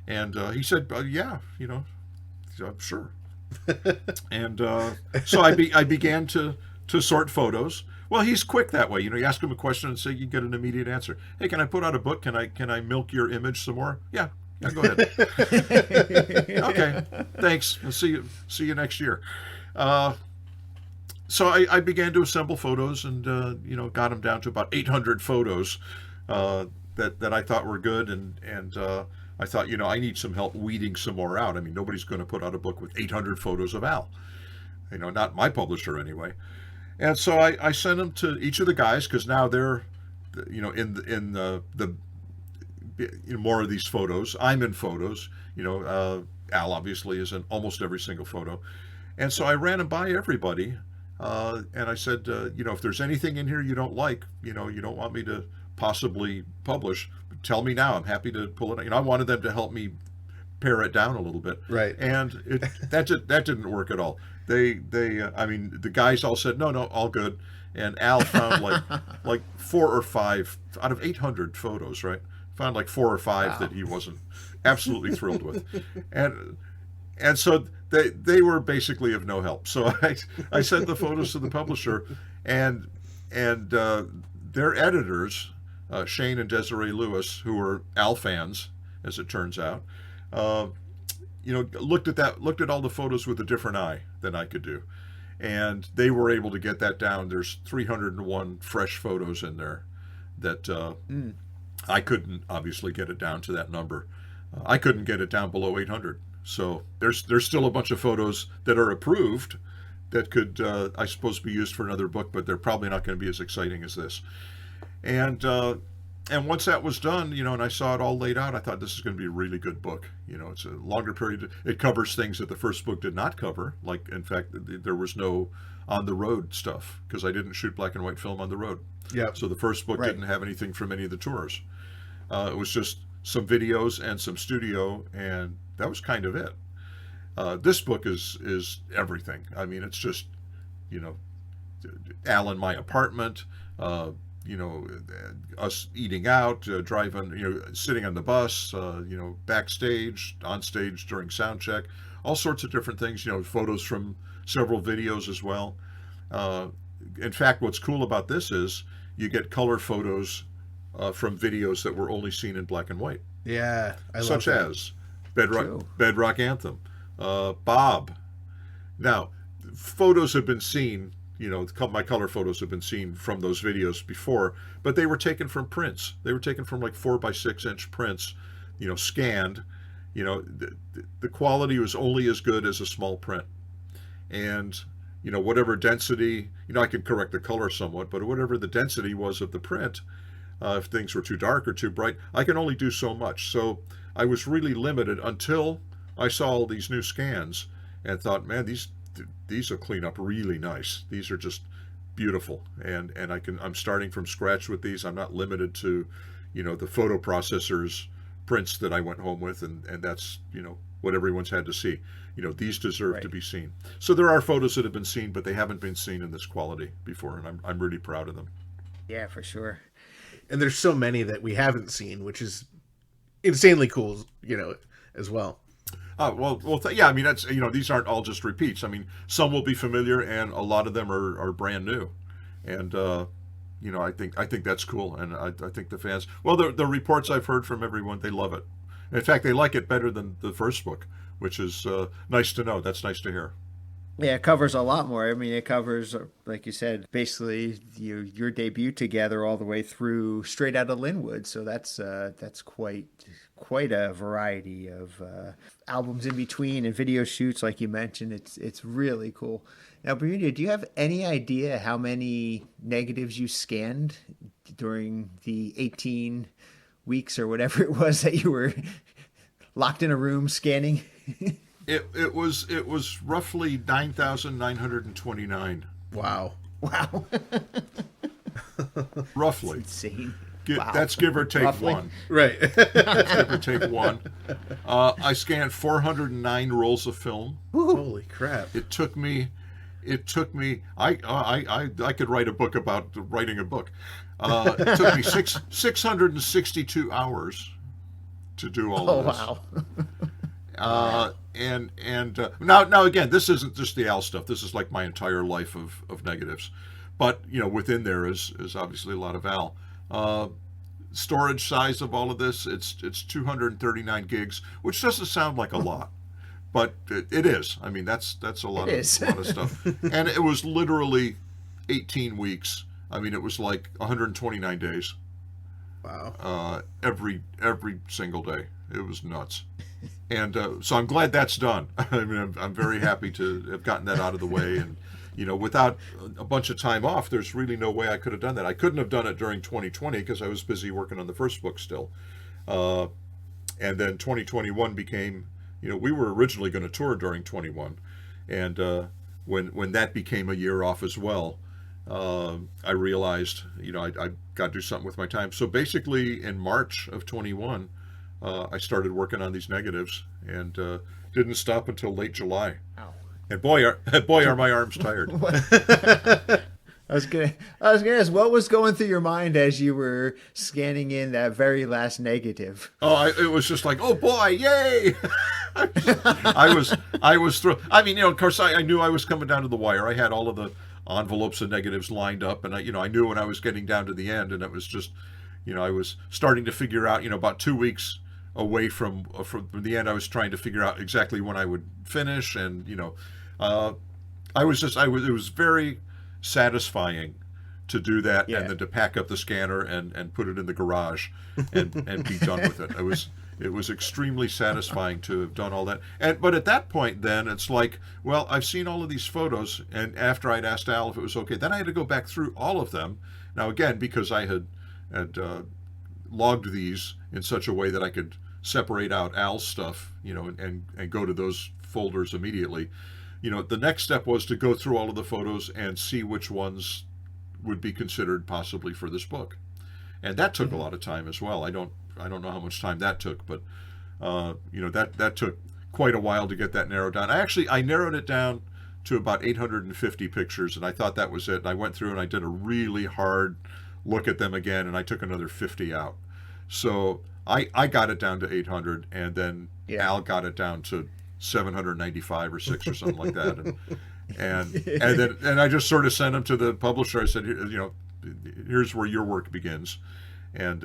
And he said, yeah, sure. And so I began to sort photos. Well, he's quick that way. You ask him a question and say you get an immediate answer. Hey, can I put out a book? Can I milk your image some more? Yeah, go ahead. Okay, thanks. I'll see you next year. So I began to assemble photos and got them down to about 800 photos that I thought were good, and I thought, I need some help weeding some more out. I mean, nobody's going to put out a book with 800 photos of Al. Not my publisher anyway. And so I sent them to each of the guys, because now they're, in the more of these photos. I'm in photos. Al obviously is in almost every single photo. And so I ran them by everybody, and I said, if there's anything in here you don't like, you don't want me to possibly publish, tell me now. I'm happy to pull it. I wanted them to help me pare it down a little bit. Right. And that didn't work at all. The guys all said, no, all good. And Al found like 4 or 5 out of 800 photos, right? Found like 4 or 5 that he wasn't absolutely thrilled with. And so they were basically of no help. So I sent the photos to the publisher, and their editors, Shane and Desiree Lewis, who were Al fans, as it turns out, looked at all the photos with a different eye than I could do, and they were able to get that down. There's 301 fresh photos in there that I couldn't obviously get it down to that number. I couldn't get it down below 800. So there's still a bunch of photos that are approved that could, I suppose, be used for another book, but they're probably not going to be as exciting as this. And once that was done, and I saw it all laid out, I thought this is going to be a really good book. It's a longer period. It covers things that the first book did not cover. Like, in fact, there was no on the road stuff, because I didn't shoot black and white film on the road. Yeah. So the first book didn't have anything from any of the tours. It was just some videos and some studio, and that was kind of it. This book is everything. I mean, it's just, Al in my apartment, us eating out, driving, sitting on the bus, backstage, on stage during sound check, all sorts of different things, photos from several videos as well. In fact, what's cool about this is you get color photos from videos that were only seen in black and white. Yeah, I love such that. as Bedrock Anthem, Bob. Now, photos have been seen, my color photos have been seen from those videos before, but they were taken from prints. They were taken from like 4x6 inch prints, scanned. The quality was only as good as a small print. And, whatever density, I can correct the color somewhat, but whatever the density was of the print, if things were too dark or too bright, I can only do so much. So I was really limited until I saw all these new scans and thought, man, these will clean up really nice. These are just beautiful, and I'm starting from scratch with these. I'm not limited to, the photo processor's prints that I went home with, and that's what everyone's had to see. These deserve to be seen. So there are photos that have been seen, but they haven't been seen in this quality before, and I'm really proud of them. Yeah, for sure. And there's so many that we haven't seen, which is insanely cool, as well. Yeah. I mean, that's these aren't all just repeats. I mean, some will be familiar, and a lot of them are brand new, and I think that's cool, and I think the fans. Well, the reports I've heard from everyone, they love it. In fact, they like it better than the first book, which is nice to know. That's nice to hear. Yeah, it covers a lot more. I mean, it covers, like you said, basically your debut together all the way through Straight Outta Linwood. So that's quite a variety of albums in between and video shoots, like you mentioned. It's really cool. Now, Bermuda, do you have any idea how many negatives you scanned during the 18 weeks or whatever it was that you were locked in a room scanning? It was roughly 9,929. Wow. Wow. Roughly. Insane. Wow. That's give or take Roughly. one. Right. That's give or take one. I scanned 409 rolls of film. Holy crap. It took me. I could write a book about writing a book. It took me 662 hours to do all of this. Wow. And now again, this isn't just the Al stuff. This is like my entire life of negatives, but within there is obviously a lot of Al. Storage size of all of this, it's 239 gigs, which doesn't sound like a lot, but it is. I mean, that's a lot of stuff. And it was literally 18 weeks. I mean, it was like 129 days. Wow. Every single day. It was nuts. And so I'm glad that's done. I mean, I'm very happy to have gotten that out of the way. And, without a bunch of time off, there's really no way I could have done that. I couldn't have done it during 2020 because I was busy working on the first book still. And then 2021 became, we were originally going to tour during 21. And when that became a year off as well, I realized, I got to do something with my time. So basically in March of 21, I started working on these negatives and didn't stop until late July. Ow. And boy are my arms tired. I was gonna ask, what was going through your mind as you were scanning in that very last negative? It was just like, oh boy, yay! I was thrilled. I mean, of course, I knew I was coming down to the wire. I had all of the envelopes and negatives lined up, and I knew when I was getting down to the end, and it was just, I was starting to figure out, about 2 weeks away from the end, I was trying to figure out exactly when I would finish, and it was very satisfying to do that, and then to pack up the scanner and put it in the garage and be done with it. It was extremely satisfying to have done all that. But at that point, then it's like, well, I've seen all of these photos, and after I'd asked Al if it was okay, then I had to go back through all of them. Now again, because I had logged these in such a way that I could separate out Al's stuff, and go to those folders immediately. The next step was to go through all of the photos and see which ones would be considered possibly for this book, and that took a lot of time as well. I don't know how much time that took, but that took quite a while to get that narrowed down. I narrowed it down to about 850 pictures, and I thought that was it. And I went through and I did a really hard look at them again, and I took another 50 out. So I got it down to 800, and then Al got it down to 795 or 6 or something like that, and I just sort of sent them to the publisher. I said, here's where your work begins, and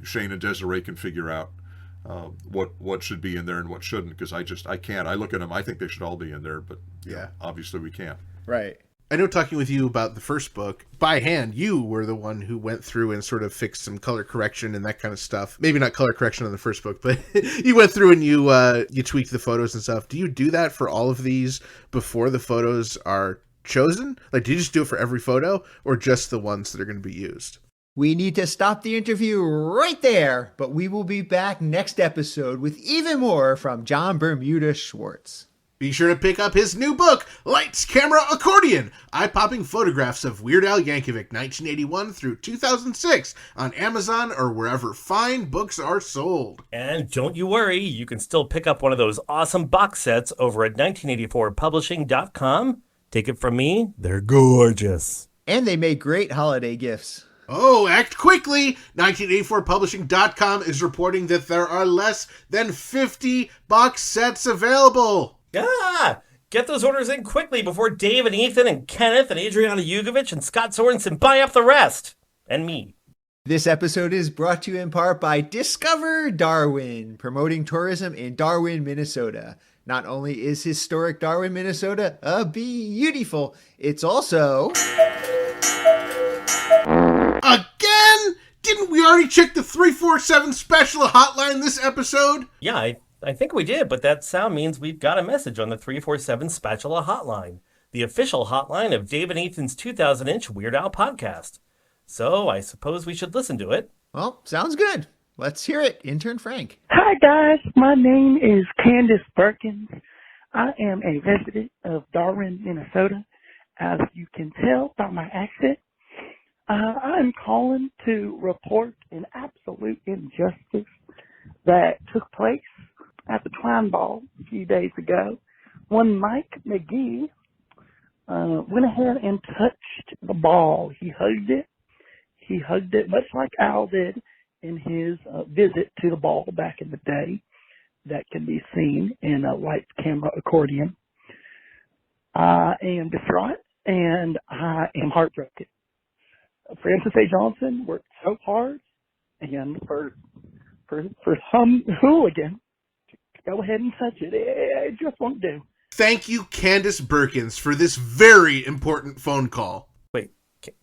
Shane and Desiree can figure out what should be in there and what shouldn't, because I can't. I look at them, I think they should all be in there, but obviously we can't. Right. I know, talking with you about the first book, by hand, you were the one who went through and sort of fixed some color correction and that kind of stuff. Maybe not color correction on the first book, but you went through and you tweaked the photos and stuff. Do you do that for all of these before the photos are chosen? Like, do you just do it for every photo, or just the ones that are going to be used? We need to stop the interview right there, but we will be back next episode with even more from John Bermuda Schwartz. Be sure to pick up his new book, Lights, Camera, Accordion, eye-popping photographs of Weird Al Yankovic, 1981 through 2006, on Amazon or wherever fine books are sold. And don't you worry, you can still pick up one of those awesome box sets over at 1984publishing.com. Take it from me, they're gorgeous. And they make great holiday gifts. Oh, act quickly! 1984publishing.com is reporting that there are less than 50 box sets available. Get those orders in quickly before Dave and Ethan and Kenneth and Adriana Yugovich and Scott Sorensen buy up the rest. And me. This episode is brought to you in part by Discover Darwin, promoting tourism in Darwin, Minnesota. Not only is historic Darwin, Minnesota beautiful, it's also... Again? Didn't we already check the 347 special hotline this episode? Yeah, I think we did, but that sound means we've got a message on the 347 Spatula Hotline, the official hotline of Dave and Ethan's 2000-inch Weird Al podcast. So I suppose we should listen to it. Well, sounds good. Let's hear it, intern Frank. Hi guys, my name is Candace Perkins. I am a resident of Darwin, Minnesota. As you can tell by my accent, I'm calling to report an absolute injustice that took place at the Twine Ball a few days ago when Mike McGee went ahead and touched the ball. He hugged it. He hugged it much like Al did in his visit to the ball back in the day. That can be seen in a light camera accordion. I am distraught and I am heartbroken. Francis A. Johnson worked so hard, and for some hooligan to go ahead and touch it, it just won't do. Thank you, Candace Perkins, for this very important phone call. Wait,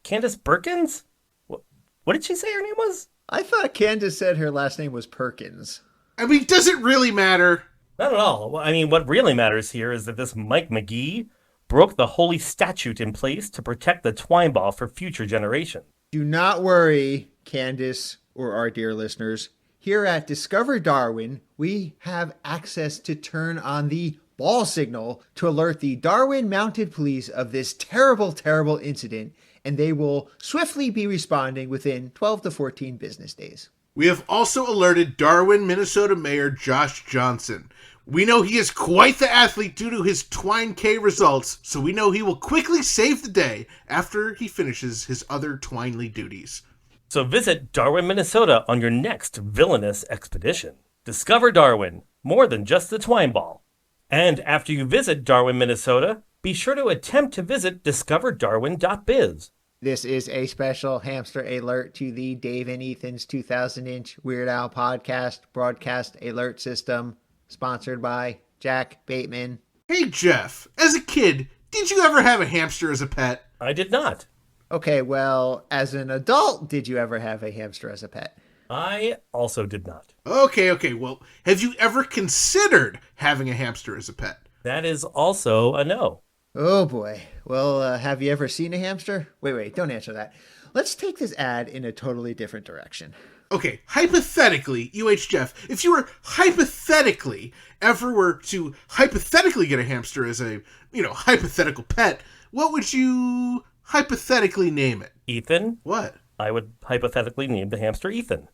Candace Perkins? What did she say her name was? I thought Candace said her last name was Perkins. I mean, does it really matter? Not at all. Well, I mean, what really matters here is that this Mike McGee broke the holy statute in place to protect the twine ball for future generations. Do not worry, Candace or our dear listeners. Here at Discover Darwin, we have access to turn on the ball signal to alert the Darwin Mounted Police of this terrible, terrible incident, and they will swiftly be responding within 12 to 14 business days. We have also alerted Darwin, Minnesota Mayor Josh Johnson. We know he is quite the athlete due to his Twine K results, so we know he will quickly save the day after he finishes his other Twinely duties. So visit Darwin, Minnesota on your next villainous expedition. Discover Darwin, more than just the twine ball. And after you visit Darwin, Minnesota, be sure to attempt to visit discoverdarwin.biz. This is a special hamster alert to the Dave and Ethan's 2000-inch Weird Al podcast broadcast alert system, sponsored by Jack Bateman. Hey, Jeff, as a kid, did you ever have a hamster as a pet? I did not. Okay, well, as an adult, did you ever have a hamster as a pet? I also did not. Okay, well, have you ever considered having a hamster as a pet? That is also a no. Oh boy. Well, have you ever seen a hamster? Wait, don't answer that. Let's take this ad in a totally different direction. Okay, hypothetically, UHJeff, if you were hypothetically to hypothetically get a hamster as a, hypothetical pet, what would you hypothetically name it? Ethan? What? I would hypothetically name the hamster Ethan.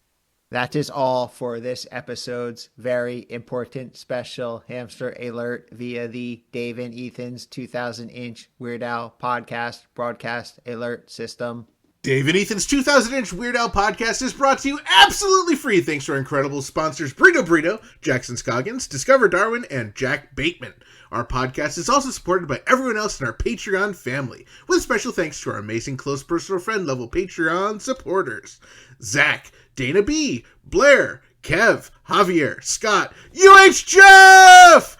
That is all for this episode's very important special hamster alert via the Dave and Ethan's 2000-inch Weird Al podcast broadcast alert system. Dave and Ethan's 2000-inch Weird Al podcast is brought to you absolutely free thanks to our incredible sponsors Burrito, Jackson Scoggins, Discover Darwin, and Jack Bateman. Our podcast is also supported by everyone else in our Patreon family, with special thanks to our amazing close personal friend level Patreon supporters. Zach, Dana B, Blair, Kev, Javier, Scott, UHJeff!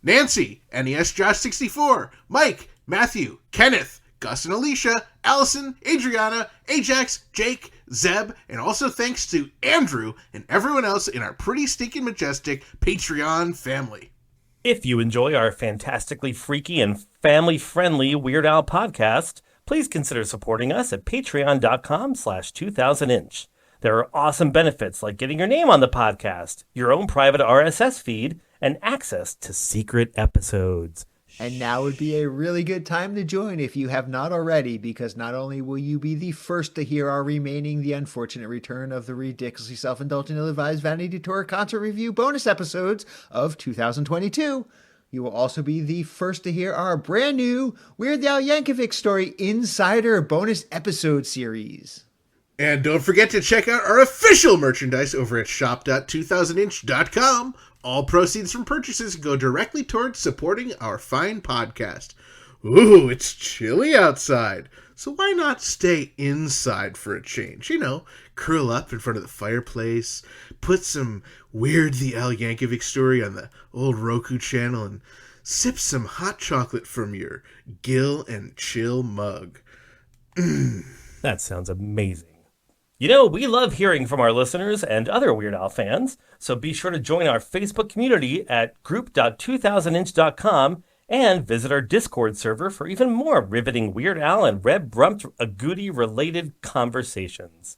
Nancy, NES Josh 64, Mike, Matthew, Kenneth, Gus and Alicia, Allison, Adriana, Ajax, Jake, Zeb, and also thanks to Andrew and everyone else in our pretty stinking majestic Patreon family. If you enjoy our fantastically freaky and family-friendly Weird Al podcast, please consider supporting us at patreon.com/2000inch. There are awesome benefits like getting your name on the podcast, your own private RSS feed, and access to secret episodes. And now would be a really good time to join if you have not already, because not only will you be the first to hear our remaining The Unfortunate Return of the Ridiculously Self-Indulgent Ill-Advised Vanity Tour concert review bonus episodes of 2022, you will also be the first to hear our brand new Weird Al Yankovic Story Insider bonus episode series. And don't forget to check out our official merchandise over at shop.2000inch.com. All proceeds from purchases go directly towards supporting our fine podcast. Ooh, it's chilly outside, so why not stay inside for a change? Curl up in front of the fireplace, put some Weird the Al Yankovic Story on the old Roku channel, and sip some hot chocolate from your Gill and Chill mug. That sounds amazing. We love hearing from our listeners and other Weird Al fans, so be sure to join our Facebook community at group.2000inch.com and visit our Discord server for even more riveting Weird Al and Red Brumped Agouti related conversations.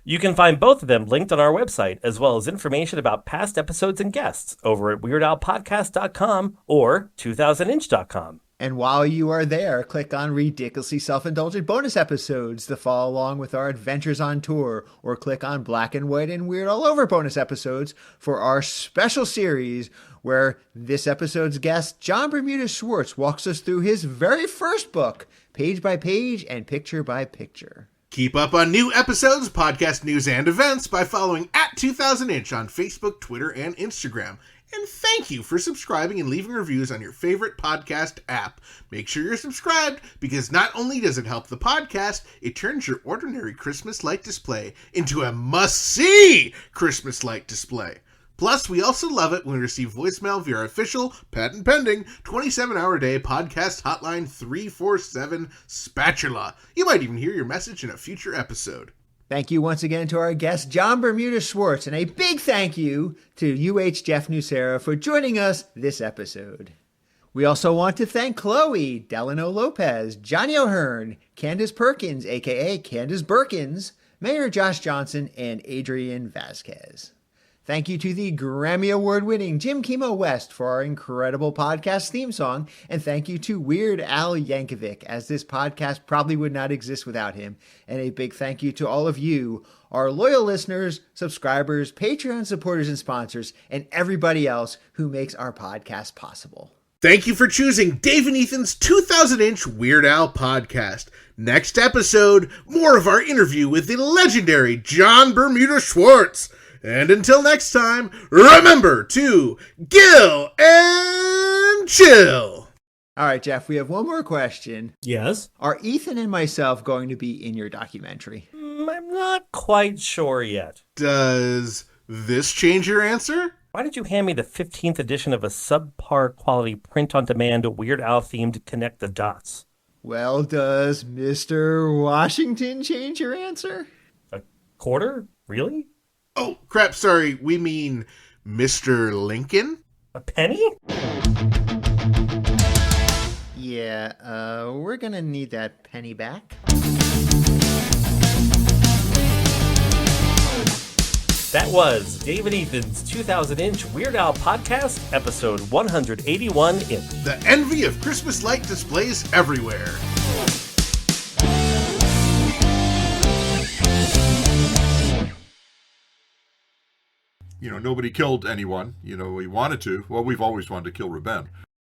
You can find both of them linked on our website, as well as information about past episodes and guests over at weirdowlpodcast.com or 2000inch.com. And while you are there, click on ridiculously self-indulgent bonus episodes to follow along with our adventures on tour, or click on Black and White and Weird All Over bonus episodes for our special series where this episode's guest, John Bermuda Schwartz, walks us through his very first book, page by page and picture by picture. Keep up on new episodes, podcast news, and events by following at 2000inch on Facebook, Twitter, and Instagram. And thank you for subscribing and leaving reviews on your favorite podcast app. Make sure you're subscribed, because not only does it help the podcast, it turns your ordinary Christmas light display into a must-see Christmas light display. Plus, we also love it when we receive voicemail via our official, patent-pending, 27-hour-a-day podcast hotline 347 Spatula. You might even hear your message in a future episode. Thank you once again to our guest, John Bermuda Schwartz, and a big thank you to UHJeff Nucera for joining us this episode. We also want to thank Chloe, Delano Lopez, Johnny O'Hearn, Candace Perkins, a.k.a. Candace Birkins, Mayor Josh Johnson, and Adrian Vasquez. Thank you to the Grammy Award-winning Jim Kimo West for our incredible podcast theme song, and thank you to Weird Al Yankovic, as this podcast probably would not exist without him. And a big thank you to all of you, our loyal listeners, subscribers, Patreon supporters and sponsors, and everybody else who makes our podcast possible. Thank you for choosing Dave and Ethan's 2000-inch Weird Al podcast. Next episode, more of our interview with the legendary John Bermuda Schwartz. And until next time, remember to gill and chill. All right, Jeff, we have one more question. Yes? Are Ethan and myself going to be in your documentary? I'm not quite sure yet. Does this change your answer? Why did you hand me the 15th edition of a subpar quality print-on-demand Weird Al-themed Connect the Dots? Well, does Mr. Washington change your answer? A quarter? Really? Oh, crap, sorry. We mean Mr. Lincoln? A penny? Yeah, we're gonna need that penny back. That was Dave and Ethan's 2000-inch Weird Al podcast, episode 181 in The envy of Christmas light displays everywhere. Nobody killed anyone. We wanted to. Well, we've always wanted to kill Ruben.